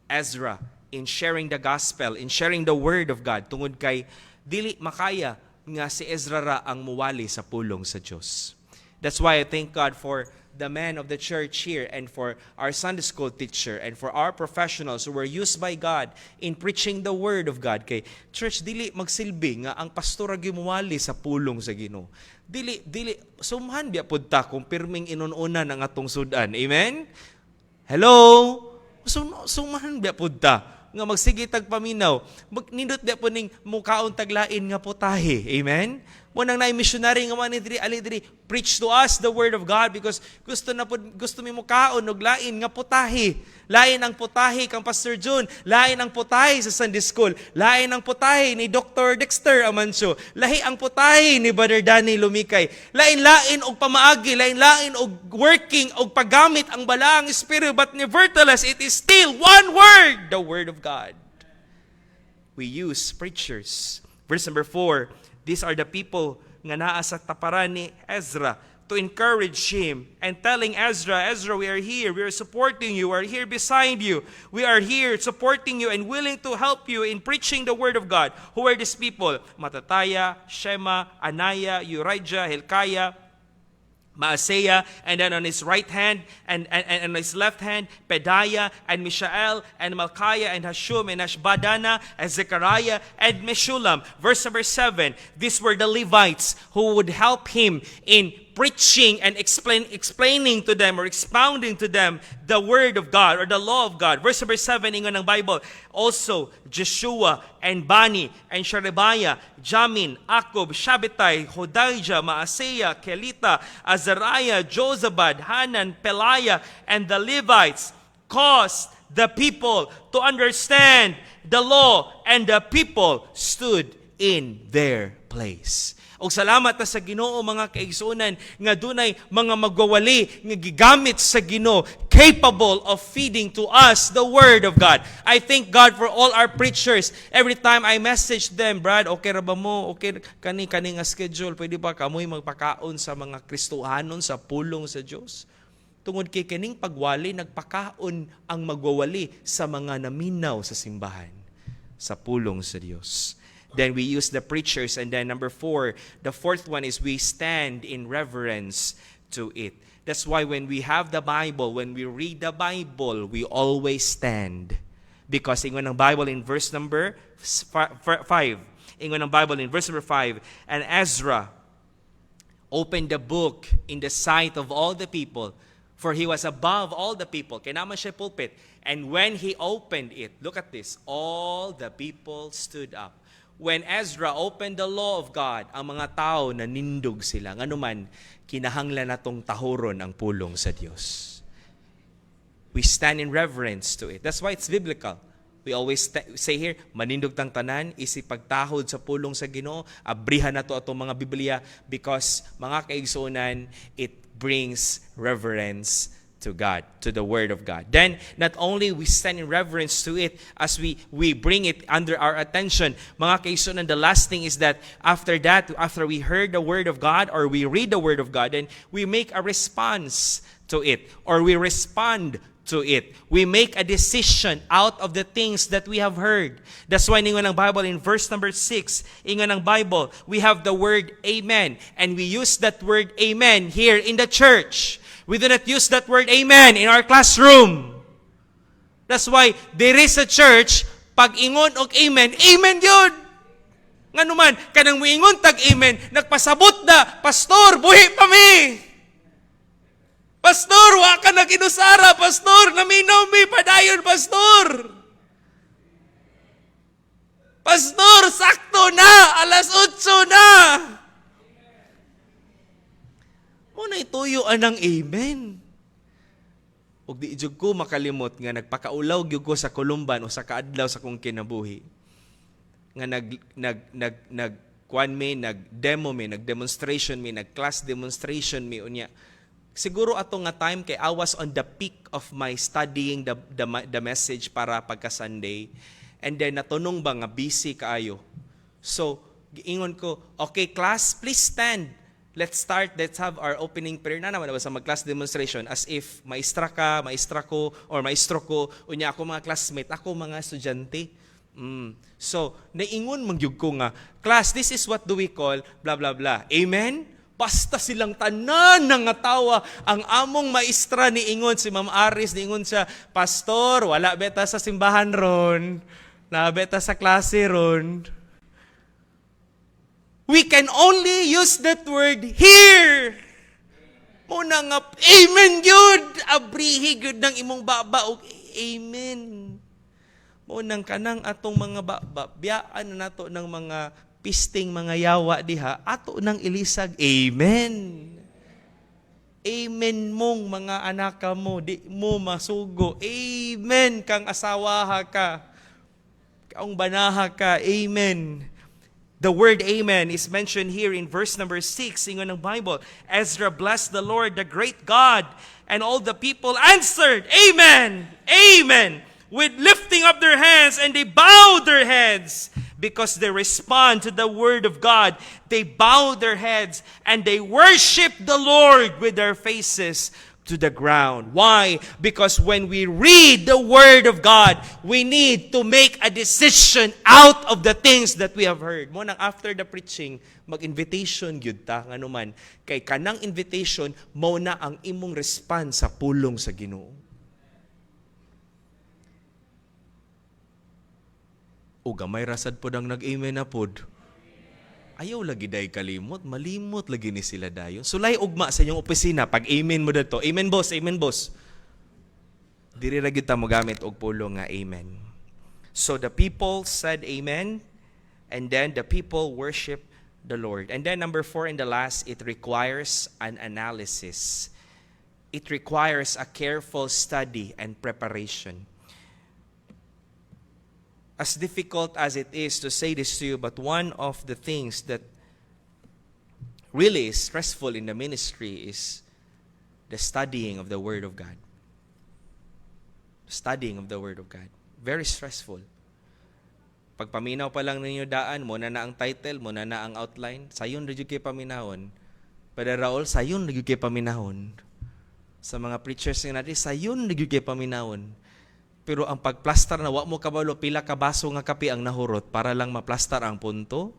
Ezra in sharing the gospel, in sharing the word of God, tungod kay dili makaya nga si Ezra ra ang muwali sa pulong sa Dios. That's why I thank God for the men of the church here, and for our Sunday school teacher, and for our professionals who were used by God in preaching the word of God. Kay church, dili magsilbi nga ang pastor gimuwali sa pulong sa Ginoo. Dili sumhan biya pud ta kung pirming inununan ang atong sudan. Amen? Hello? Sumhan biya pud ta nga magsige tagpaminaw. Nindot biya po ning mukaon taglain nga putahe. Amen? Munang na missionary nga man alidri preach to us the word of God, because gusto mi mukaon og lain nga putahe. Lain ang putahe kang Pastor June, lain ang putahe sa Sunday school, lain ang putahe ni Dr. Dexter Amancio, lahi ang putahe ni Brother Danny Lumikay. Lain-lain og pamaagi, lain-lain og working og paggamit ang balaang espiritu, but nevertheless it is still one word, the word of God. We use preachers. Verse number 4, these are the people nga naa sa taparan ni Ezra to encourage him and telling Ezra, we are here, we are supporting you, we are here beside you, we are here supporting you and willing to help you in preaching the word of God. Who are these people? Matataya, Shema, Anaya, Urijah, Hilkiah, Maaseya, and then on his right hand and on his left hand, Pedaiah and Mishael and Malchiah and Hashum and Ashbadana and Zechariah and Meshullam. Verse number 7, these were the Levites who would help him in preaching and explaining to them or expounding to them the word of God or the law of God. Verse number 7, ingon ng Bible, also Jeshua and Bani and Sherebiah, Jamin, Akub, Shabbatai, Hodijah, Maaseya, Kelita, Azariah, Jozabad, Hanan, Peliah, and the Levites caused the people to understand the law, and the people stood in their place. Og salamat ta sa Ginoo, mga kaigsunan, nga dunay mga magwawali nga gigamit sa Ginoo, capable of feeding to us the word of God. I thank God for all our preachers. Every time I message them, Brad, okay ra ba mo? Okay kani nga schedule, pwede ba kamoy magpakaon sa mga Kristohanon sa pulong sa Dios? Tungod kay kining pagwali, nagpakaon ang magwawali sa mga naminaw sa simbahan, sa pulong sa Dios. Then we use the preachers. And then number 4, the fourth one is we stand in reverence to it. That's why when we have the Bible, when we read the Bible, we always stand. Because ingon ng Bible in verse number 5, ingon ng Bible in verse number 5, and Ezra opened the book in the sight of all the people, for he was above all the people. Kaya naman siya pulpit. And when he opened it, look at this, all the people stood up. When Ezra opened the law of God, ang mga tao nanindog sila. Nganuman, kinahanglan natong tahuron ang pulong sa Diyos. We stand in reverence to it. That's why it's biblical. We always say here, manindog tang tanan, isip pagtahod sa pulong sa Ginoo, abrihan na to atong mga Biblia, because mga kaigsunan, it brings reverence to God, to the Word of God. Then, not only we stand in reverence to it as we bring it under our attention, mga kaigsunan, the last thing is that after that, after we heard the Word of God or we read the Word of God, then we make a response to it, or we respond to it. We make a decision out of the things that we have heard. That's why ingon ng Bible in verse number 6, ingon ng Bible, we have the word amen. And we use that word amen here in the church. We do not use that word amen in our classroom. That's why there is a church, pag ingon og amen, amen yun. Nga naman, kanang muingon tag amen, nagpasabot na, pastor, buhi pa mi. Pastor, wa ka nag-inusara, pastor, naminaw mi, padayon, pastor. Pastor, sakto na, alas 8 na. Muna ituyuan ng amen. Ug di jud ko makalimot nga nagpakaulaw gyud ko sa Kulumban o sa kaadlaw sa kong kinabuhi. Nga nag-demonstration mi, nag-class demonstration mi unya. Siguro ato nga time kay I was on the peak of my studying the message para pagka Sunday. And then natunong ba nga busy kaayo. So, giingon ko, okay class, please stand. Let's start. Let's have our opening prayer. Na naman sa mag-class demonstration as if maestra ka, maestra ko, or maestro ko, unya ako mga classmate, ako mga estudyante. So, naingon mangyug ko nga, class, this is what do we call blah blah blah. Amen? Basta silang tanan nangatawa. Ang among maestra ni ingon, si Ma'am Aris, ni ingon siya, pastor, wala beta sa simbahan ron. Na beta sa klase ron. We can only use that word here. Muna nga, amen yun. Abrihi yun ng imong baba. Amen. Munang kanang atong mga biyaan na nato ng mga pisting mga yawa diha, ato nang ilisag, amen. Amen mong mga anak mo, di mo masugo. Amen kang asawaha ka. Kaong banaha ka, amen. The word amen is mentioned here in verse number 6, ingon ng Bible. Ezra blessed the Lord, the great God, and all the people answered, amen, amen, with lifting up their hands, and they bowed their heads. Because they respond to the word of God, they bow their heads and they worship the Lord with their faces to the ground. Why? Because when we read the word of God, we need to make a decision out of the things that we have heard. Mo nang after the preaching, mag-invitation gyud ta nganuman kay kanang invitation mao na ang imong response sa pulong sa Ginoo. O gamay rasad po dang nag-amen na pod. Ayaw lagi day kalimot, malimot lagi ni sila dayon. Sulay ugma sa inyong opisina pag amen mo dito. Amen boss, amen boss. Diri ra gyud ta mo gamit og pulong nga amen. So the people said amen, and then the people worship the Lord. And then number 4 and the last, it requires an analysis. It requires a careful study and preparation. As difficult as it is to say this to you, but one of the things that really is stressful in the ministry is the studying of the Word of God. Studying of the Word of God. Very stressful. Pag paminaw pa lang ninyo daan, muna na ang title, muna na ang outline, sayon rin yung kayo paminahon. Pada Raul, sayon rin yung kayo paminahon. Sa mga preachers nga natin, sayon nagyud kay paminawon. Pero ang pagplastar na wa mo kabalo pila ka baso nga kape ang nahurot para lang maplastar ang punto,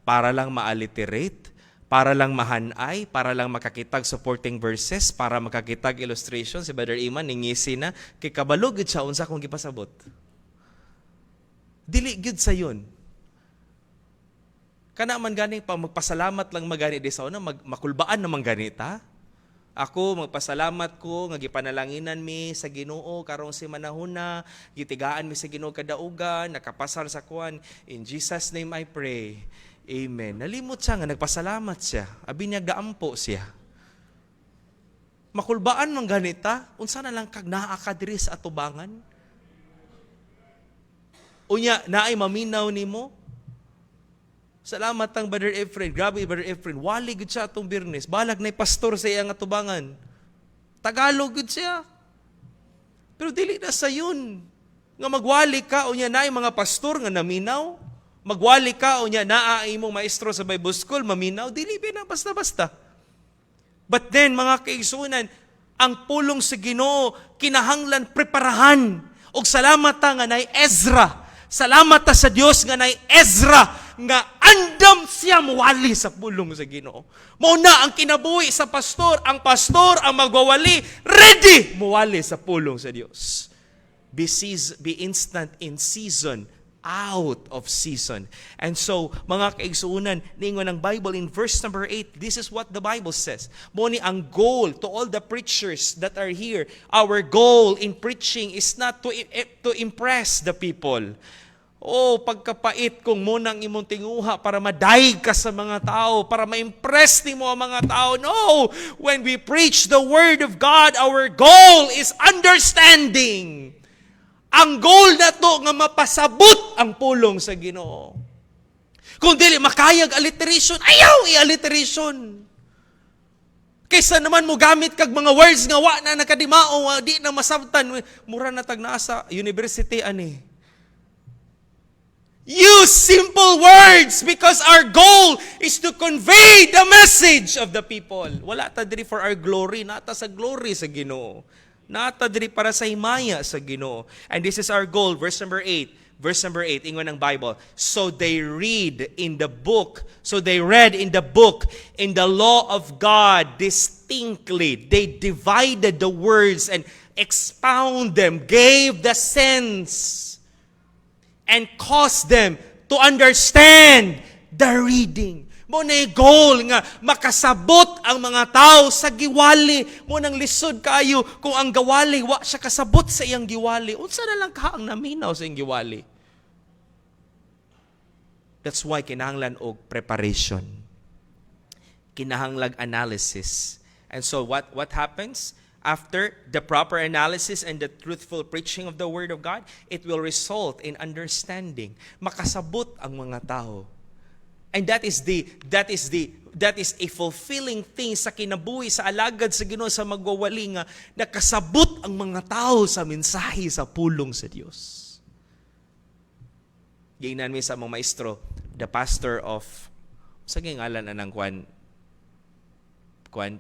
para lang ma-alliterate, para lang mahanay, para lang makakitag supporting verses, para makakitag illustration. Si Brother Iman ningisi na kay kabalo gid siya unsa kung gipasabot. Dili gid sayon. Kana man gani pa magpasalamat lang magani di sa una, makulbaan naman ganita. Ako magpasalamat ko nga gipanalanginan mi sa Ginoo karong si manahuna, gitigaan mi sa Ginoo kadaugan, nakapasar sa kuan. In Jesus name I pray. Amen. Nalimot siya nga nagpasalamat siya. Abi niya gaampo siya. Makulbaan man ganita, unsa na lang kag naa ka diri sa atubangan? Unya naay maminaw nimo? Salamat ang Brother Efren. Grabe, Brother Efren. Wali gud siya atong Birnes. Balag na pastor sa iyang atubangan. Tagalog gud siya. Pero dili na sa yun. Nga magwali ka, o niya na mga pastor nga naminaw. Magwali ka, o niya na imong maestro sa Bible School, maminaw. Dili na basta-basta. But then, mga kaigsunan, ang pulong sa Ginoo, kinahanglan preparahan. Og salamat ta nga nay Ezra. Salamat ta sa Dios nga nay Ezra nga andam siya muwali sa pulong sa Ginoo. Mao na ang kinabuhi sa pastor, ang pastor ang magwawali, ready muwali sa pulong sa Dios. Be instant in season, out of season. And so, mga kaigsuunan, ningon ng Bible in verse number 8, this is what the Bible says. Mo ni ang goal to all the preachers that are here, our goal in preaching is not to impress the people. Pagkapait kung munang imong tinguha para madaig ka sa mga tao, para ma-impress nimo ang mga tao. No! When we preach the Word of God, our goal is understanding. Ang goal na to nga mapasabot ang pulong sa Ginoo. Kung dili makayag alliteration, ayaw i-alliteration. Kaysa naman mo gamit kag mga words nga wa na nakadimao, di na masabtan, mura na tag naa sa university ani. Use simple words because our goal is to convey the message of the people. Wala ta diri for our glory, nata sa glory sa Ginoo. Nata diri para sa himaya sa Ginoo. And this is our goal, verse number 8. Verse number 8, ingon ng Bible. So they read in the book, in the law of God distinctly. They divided the words and expound them, gave the sense, and cause them to understand the reading. Mo na goal nga makasabot ang mga tao sa giwali. Mo nang lisod kayo kung ang gawali wa siya kasabot sa iyang giwali. Unsa na lang ka ang naminaw sa iyang giwali? That's why kinahanglan og preparation. Kinahanglag analysis. And so what happens? After the proper analysis and the truthful preaching of the Word of God, it will result in understanding. Makasabot ang mga tao. And that is a fulfilling thing sa kinabuhi, sa alagad sa Ginoo, sa magwawali nga, nakasabot ang mga tao sa mensahe sa pulong sa Dios. Gingnan mi sa mga maestro, the pastor of, sa ngalan anang kwan,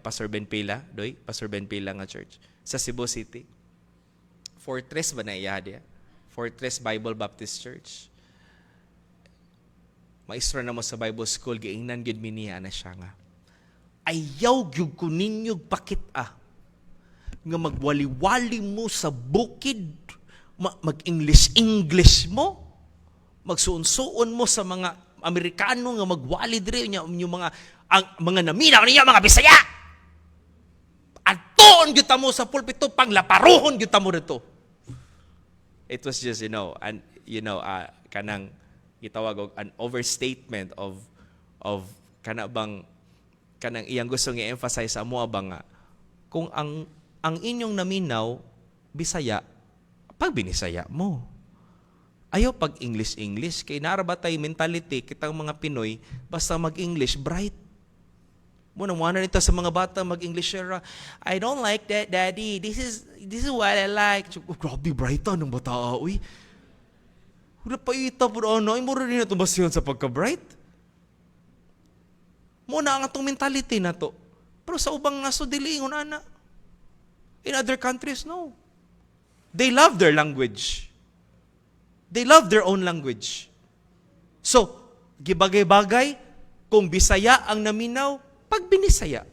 Pastor Ben Pila, Pastor Ben Pila nga church sa Cebu City. Fortress ba na iya dia? Fortress Bible Baptist Church. Maestro na mo sa Bible School, giingnan gyud mi niya na siya nga. Ayaw gyud ko ninyo pakit-a nga magwali-wali mo sa bukid, mag-English mo, magsuon-suon mo sa mga Amerikano nga magwali dire nya yung mga naminaw niya mga Bisaya. Atoon gyud mo sa pulpito panglaparuhon gyud mo dito. It was just kanang gitawag og an overstatement of kanang iyang gusto nga emphasize sa mo ba nga kung ang inyong naminaw Bisaya, pag binisaya mo. Ayaw pag English, kay narabatay mentality, kitang mga Pinoy, basta mag-English, bright. Muna nito sa mga bata, mag-English, I don't like that, Daddy. This is what I like. Grabe, bright ng bata, uy. Wala pa ita po, ay mura rin na tumbasyon sa pagka-bright. Muna ang atong mentality na to. Pero sa ubang naso, dilingon, ana. In other countries, no. They love their language. They love their own language. So, gibagay-bagay, kung Bisaya ang naminaw, pag Binisaya.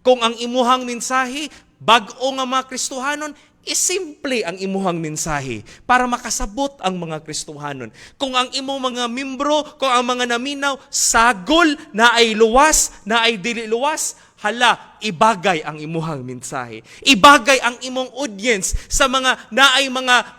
Kung ang imuhang mensahe, bag-o nga mga Kristohanon, isimple ang imuhang mensahe para makasabot ang mga Kristohanon. Kung ang imong mga membro, kung ang mga naminaw, sagol na ay luwas, na ay dili luwas, hala, ibagay ang imuhang mensahe. Ibagay ang imong audience sa mga naay mga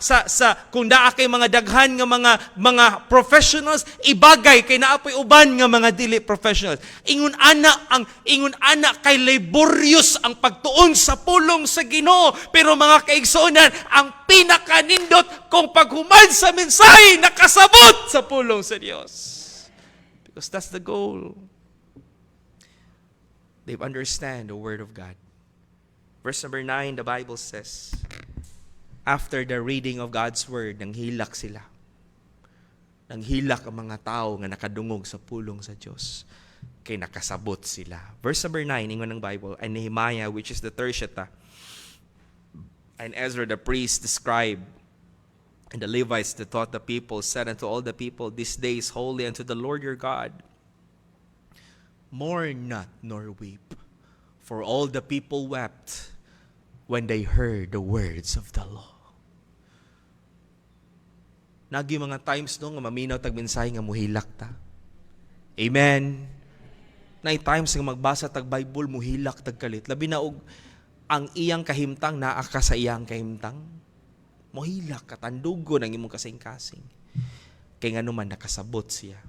kung naa kay mga daghan nga mga professionals, ibagay kay naapoy uban nga mga dili professionals. Ingon ana kay laborious ang pagtuon sa pulong sa Ginoo, pero mga kaigsuonan, ang pinakanindot kung paghuman sa mensahe nakasabot sa pulong sa Dios. Because that's the goal. They understand the Word of God. Verse number 9, the Bible says, after the reading of God's Word, nanghilak sila. Nanghilak ang mga tao nga nakadungog sa pulong sa Diyos. Kay nakasabot sila. Verse number 9, ingon ng Bible, and Nehemiah, which is the Tertiata, and Ezra the priest, the scribe, and the Levites that taught the people, said unto all the people, this day is holy unto the Lord your God. Mourn not nor weep, for all the people wept when they heard the words of the law. Nagi mga times no nga maminaw tag mensahe nga muhilak ta. Amen. Nay times nga magbasa tag Bible muhilak tag kalit. Labi na og ang iyang kahimtang naa ka sa iyang kahimtang. Muhilak ka tandugo ng imong kasing-kasing. Kay ngano man nakasabot siya.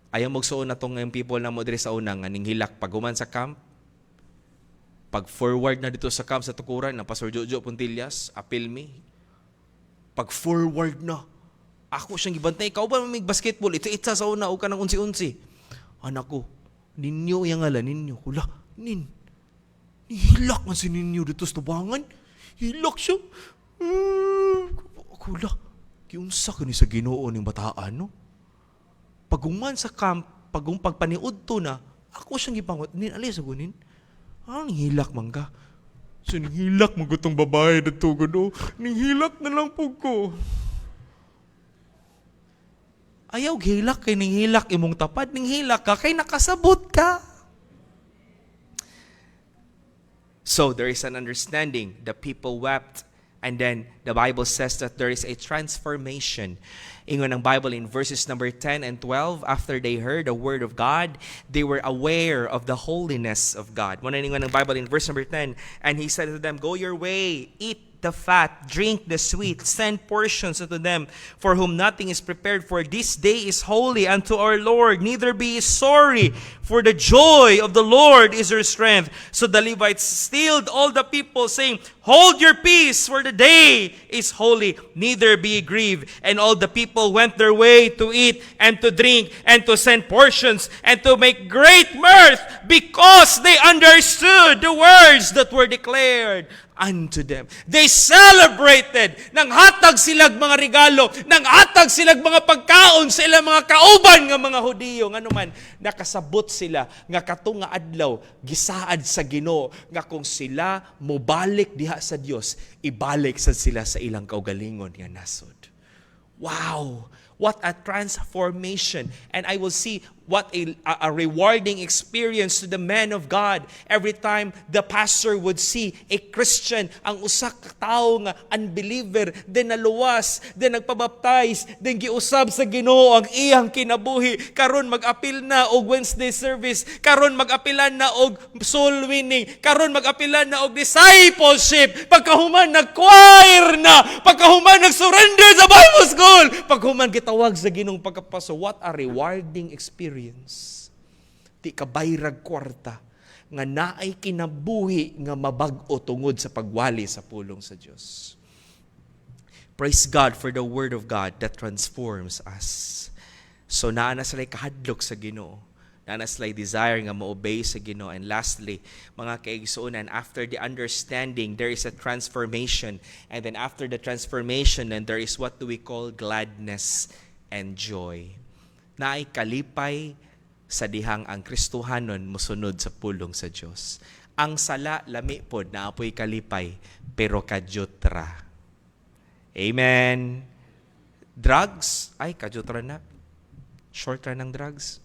Ayaw magsuon na itong people na mo diri sa unang nga ninghilak pag human sa camp, pag forward na dito sa camp sa tukuran na Pastor Jojo Puntillas, apil me. Pag forward na, ako siyang gibantay, ikaw ba may basketball? Ito itsa sa una, o ka ng unsi-unsi. Anak ko, ninyo yung ala, ninyo. Hula, nihilak man si ninyo dito sa tubangan. Hilak siya. Hula, kiunsa ka ni sa Ginoo ng bataan, no? Paguman sa camp, pagpaniud to na, ako siyang gipangot, alis sa gunin. Ang hilak man ka. So, ninghilak man ko itong babae na tugod, oh. Ninghilak na lang po ko. Ayaw hilak kay ninghilak imong tapad, ninghilak ka kay nakasabot ka. So, there is an understanding. The people wept. And then, the Bible says that there is a transformation. Ingon ng Bible in verses number 10 and 12, after they heard the word of God, they were aware of the holiness of God. Muna ingon ng Bible in verse number 10, and he said to them, go your way, eat the fat, drink the sweet, send portions unto them, for whom nothing is prepared, for this day is holy unto our Lord, neither be ye sorry, for the joy of the Lord is your strength. So the Levites stilled all the people, saying, hold your peace, for the day is holy, neither be ye grieved. And all the people went their way to eat and to drink and to send portions and to make great mirth, because they understood the words that were declared unto them. They celebrated. Nanghatag silag mga regalo. Nanghatag silag mga pagkaon sa ilang mga kauban nga mga Hudiyo. Nga naman, nakasabot sila nga katunga adlaw, gisaad sa Ginoo, nga kung sila mobalik diha sa Dios, ibalik sa sila sa ilang kaugalingon nga nasod. Wow! What a transformation. And I will see what a rewarding experience to the man of God every time the pastor would see a Christian, ang usa ka tawo nga unbeliever, then naluwas, then nagpabaptize, then giusab sa Ginoo ang iyang kinabuhi. Karon mag-apil na og Wednesday service, karon mag-apilan na og soul winning, karon mag-apilan na og discipleship, pagkahuman nag-choir na, pagkahuman nag-surrender sa Bible school, pagkahuman gitawag sa Ginoong pagkapaso. What a rewarding experience. Di ka bayrag kwarta nga naay kinabuhi nga mabag-o tungod sa pagwali sa pulong sa Dios. Praise God for the Word of God that transforms us. So naa na sila'y kahadlok sa Ginoo. Naa na sila'y desire nga ma-obey sa Ginoo. And lastly, mga kaigsuonan, after the understanding, there is a transformation. And then after the transformation, then there is what do we call gladness and joy. Naay kalipay sa dihang ang Kristohanon musunod sa pulong sa Dios. Ang sala lami pod naapoy kalipay pero kadyot ra. Amen. Drugs, ay kadyot ra na. Short ra ng drugs.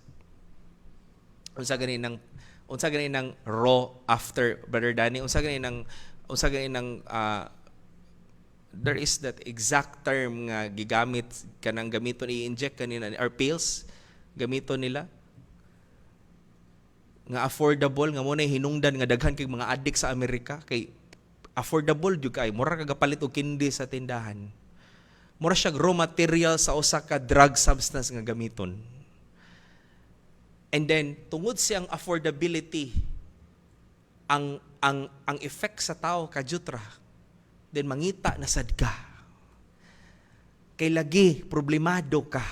Unsa gani ng raw after Brother Danny, unsa gani ng there is that exact term nga gigamit kanang gamiton i-inject kanina or pills gamiton nila nga affordable nga mo na hinungdan nga daghan kay mga addict sa Amerika kay affordable jud kay mura ka gapalit og kindi sa tindahan. Mura siya raw material sa usa ka drug substance nga gamiton. And then tungod siyang affordability ang effect sa tao kadyutra. Then mangita na sad ka. Kay lagi problemado ka.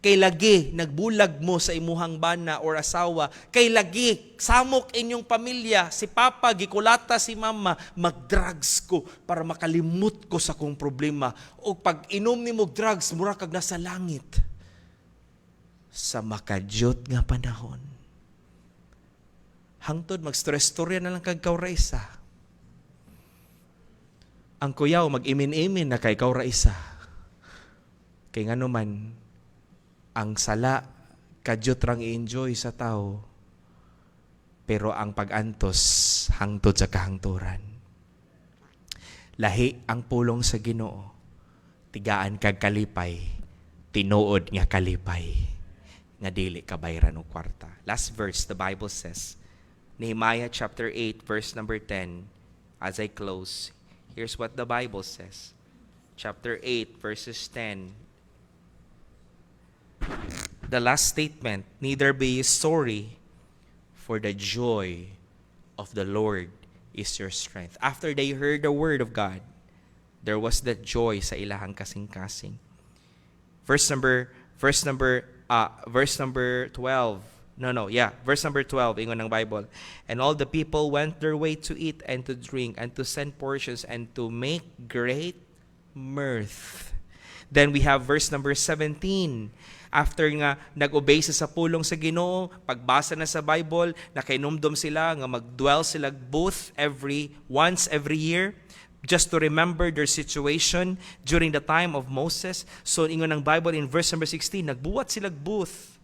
Kay lagi nagbulag mo sa imuhang bana or asawa. Kay lagi samok inyong pamilya, si papa gikulata si mama, mag-drugs ko para makalimot ko sa kong problema. O pag inom ni mo drugs, mura kag nasa langit. Sa makadyot nga panahon. Hangtod mag-storya na lang kag kawraisa. Ang kuyaw mag-imin-imin na kay kawraisa. Kay ngano man ang sala kadyot rang i-enjoy sa tao pero ang pag-antos hangtod sa kahangturan. Lahi ang pulong sa Ginoo, tigaan kag kalipay, tinuod nga kalipay nga dili kabayran og kwarta. Last verse, the Bible says, Nehemiah chapter 8 verse number 10, as I close, here's what the Bible says. Chapter 8 verses 10. The last statement, neither be ye sorry, for the joy of the Lord is your strength. After they heard the word of God, there was that joy sa ilahang kasing-kasing. Verse number 12. Verse number 12, ingon ng Bible. And all the people went their way to eat and to drink and to send portions and to make great mirth. Then we have verse number 17. After nga nag-obey sa pulong sa Ginoo, pagbasa na sa Bible, nakainumdum sila nga mag-dwell sila booth once every year, just to remember their situation during the time of Moses. So ingon ng Bible in verse number 16, nagbuwat sila booth.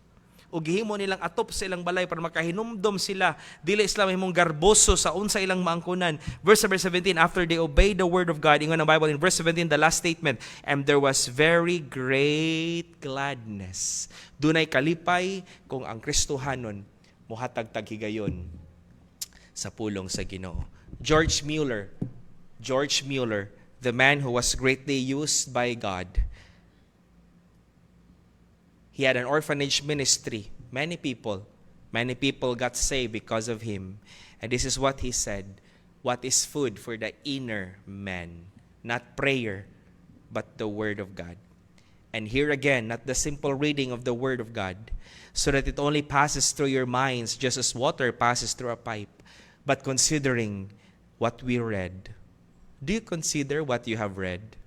O gihimo nilang atop sa ilang balay para makahinumdom sila. Dili sila mahimong garboso sa unsa ilang maangkunan. Verse number 17, after they obeyed the word of God, ingon ng Bible in verse 17, the last statement, and there was very great gladness. Dunay kalipay kung ang Kristohanon mohatag taghigayon sa pulong sa Ginoo. George Mueller, the man who was greatly used by God, he had an orphanage ministry. Many people got saved because of him. And this is what he said, what is food for the inner man? Not prayer, but the Word of God. And here again, not the simple reading of the Word of God, so that it only passes through your minds just as water passes through a pipe, but considering what we read. Do you consider what you have read?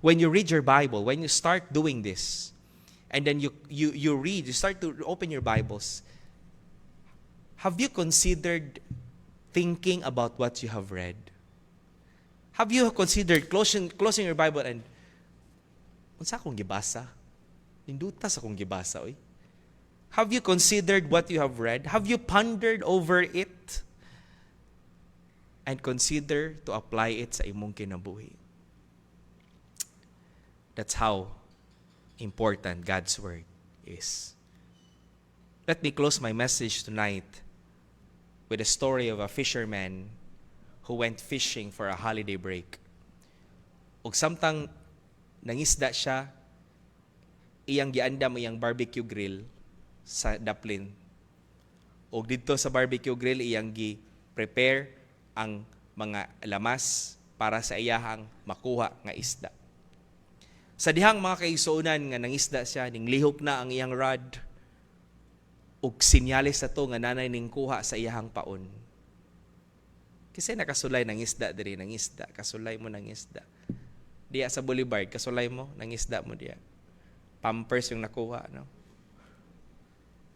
When you read your Bible, when you start doing this, and then you read, you start to open your Bibles, have you considered thinking about what you have read? Have you considered closing your Bible and, unsa akong gibasa? Ninduta sa akong gibasa, oy. Have you considered what you have read? Have you pondered over it? And consider to apply it sa imong kinabuhi. That's how important God's Word is. Let me close my message tonight with a story of a fisherman who went fishing for a holiday break. Ug samtang nangisda siya, iyang giandam iyang barbecue grill sa Daplin. Ug dito sa barbecue grill iyang gi-prepare ang mga lamas para sa iyahang makuha nga isda. Sa dihang mga kaigsuonan nga nangisda siya, ning lihok na ang iyang rod, ug sinyalis sa to nga nanay ning kuha sa iyahang paon. Kasi nakasulay ng isda diri, ng isda, kasulay mo ng isda. Diya sa Boulevard, kasulay mo ng isda mo diya. Pampers yung nakuha, no?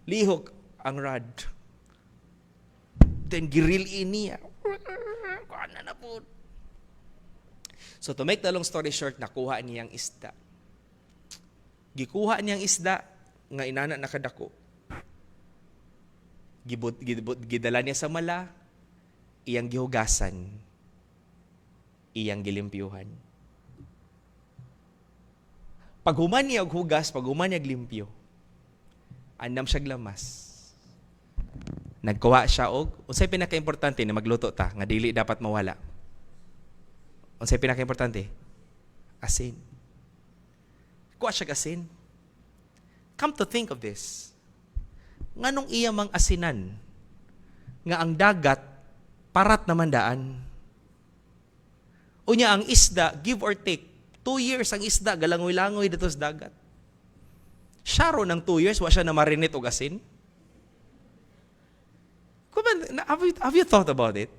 Lihok ang rod. Then giril niya. Kuana na po. So to make the long story short, nakuha niyang isda. Gikuha niyang isda nga inana nakadako. Gidala niya sa mala, iyang gihugasan, iyang gilimpyuhan. Paghuman niya og hugas, paghuman niya limpyo, andam siya glamas. Nagkuha siya og, unsay pinaka-importante na magluto ta, nga dili dapat mawala. Unsay pinaka-importante? Asin. Kuha siya asin. Come to think of this. Nganong iya mang asinan nga ang dagat parat naman daan. Unya ang isda, give or take, 2 years ang isda galangoy-langoy dito sa dagat. Siya ng 2 years, wa siya na marinate og asin. Have you thought about it?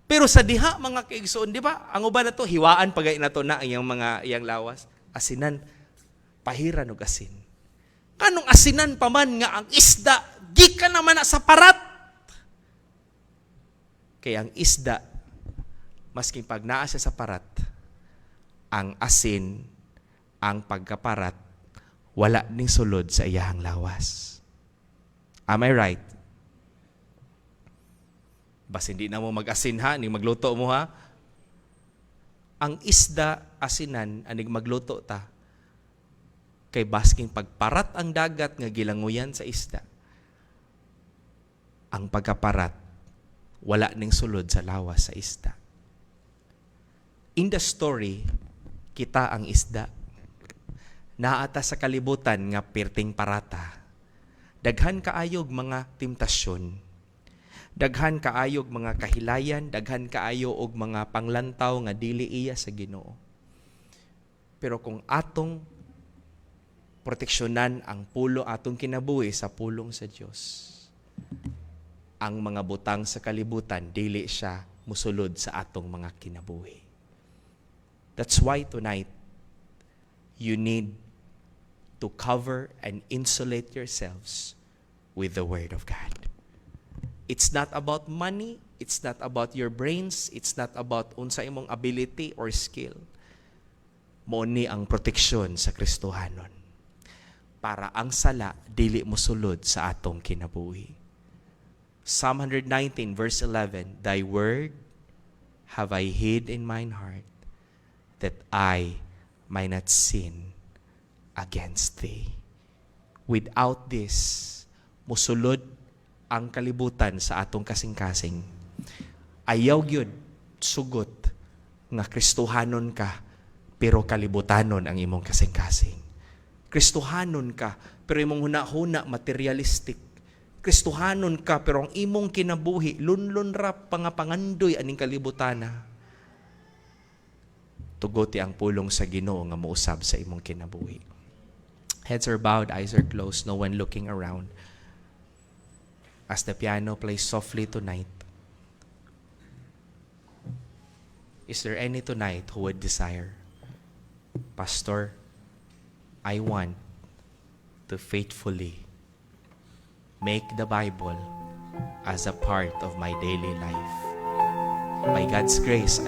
Pero sa diha mga kaigsoon, di ba? Ang uban na to, hiwaan pagay na to na iyang lawas. Asinan, pahiran og asin. Kanong asinan pa man nga ang isda, gikan naman na sa parat. Kaya ang isda, masking pag naa siya sa parat, ang asin, ang pagkaparat, wala ning sulod sa iyahang lawas. Am I right? Bas hindi na mo mag-asin ha, ni magluto mo ha. Ang isda, asinan, anig magluto ta. Kay basking pagparat ang dagat nga gilanguyan sa isda. Ang pagkaparat, wala ning sulod sa lawas sa isda. In the story, kita ang isda. Naata sa kalibutan nga pirting parata. Daghan kaayog mga temptasyon. Daghan kaayog mga kahilayan, daghan kaayo og mga panglantaw nga dili iya sa Ginoo. Pero kung atong proteksyonan ang pulo atong kinabuhi sa pulong sa Dios, ang mga butang sa kalibutan dili siya musulod sa atong mga kinabuhi. That's why tonight you need to cover and insulate yourselves with the Word of God. It's not about money, it's not about your brains, it's not about unsa imong ability or skill. Mao ni ang proteksyon sa Kristohanon. Para ang sala dili mosulod sa atong kinabuhi. Psalm 119 verse 11, Thy word have I hid in mine heart, that I might not sin against thee. Without this, musulod ang kalibutan sa atong kasing-kasing. Ayaw gyud sugot nga Kristohanon ka, pero kalibutanon ang imong kasing-kasing. Kristohanon ka, pero imong huna-huna materialistic. Kristohanon ka, pero ang imong kinabuhi, lunlun rap pangapangandoy aning kalibutana. Tugoti ang pulong sa Ginoo nga mousab sa imong kinabuhi. Heads are bowed, eyes are closed, no one looking around. As the piano plays softly tonight, is there any tonight who would desire, Pastor, I want to faithfully make the Bible as a part of my daily life. By God's grace,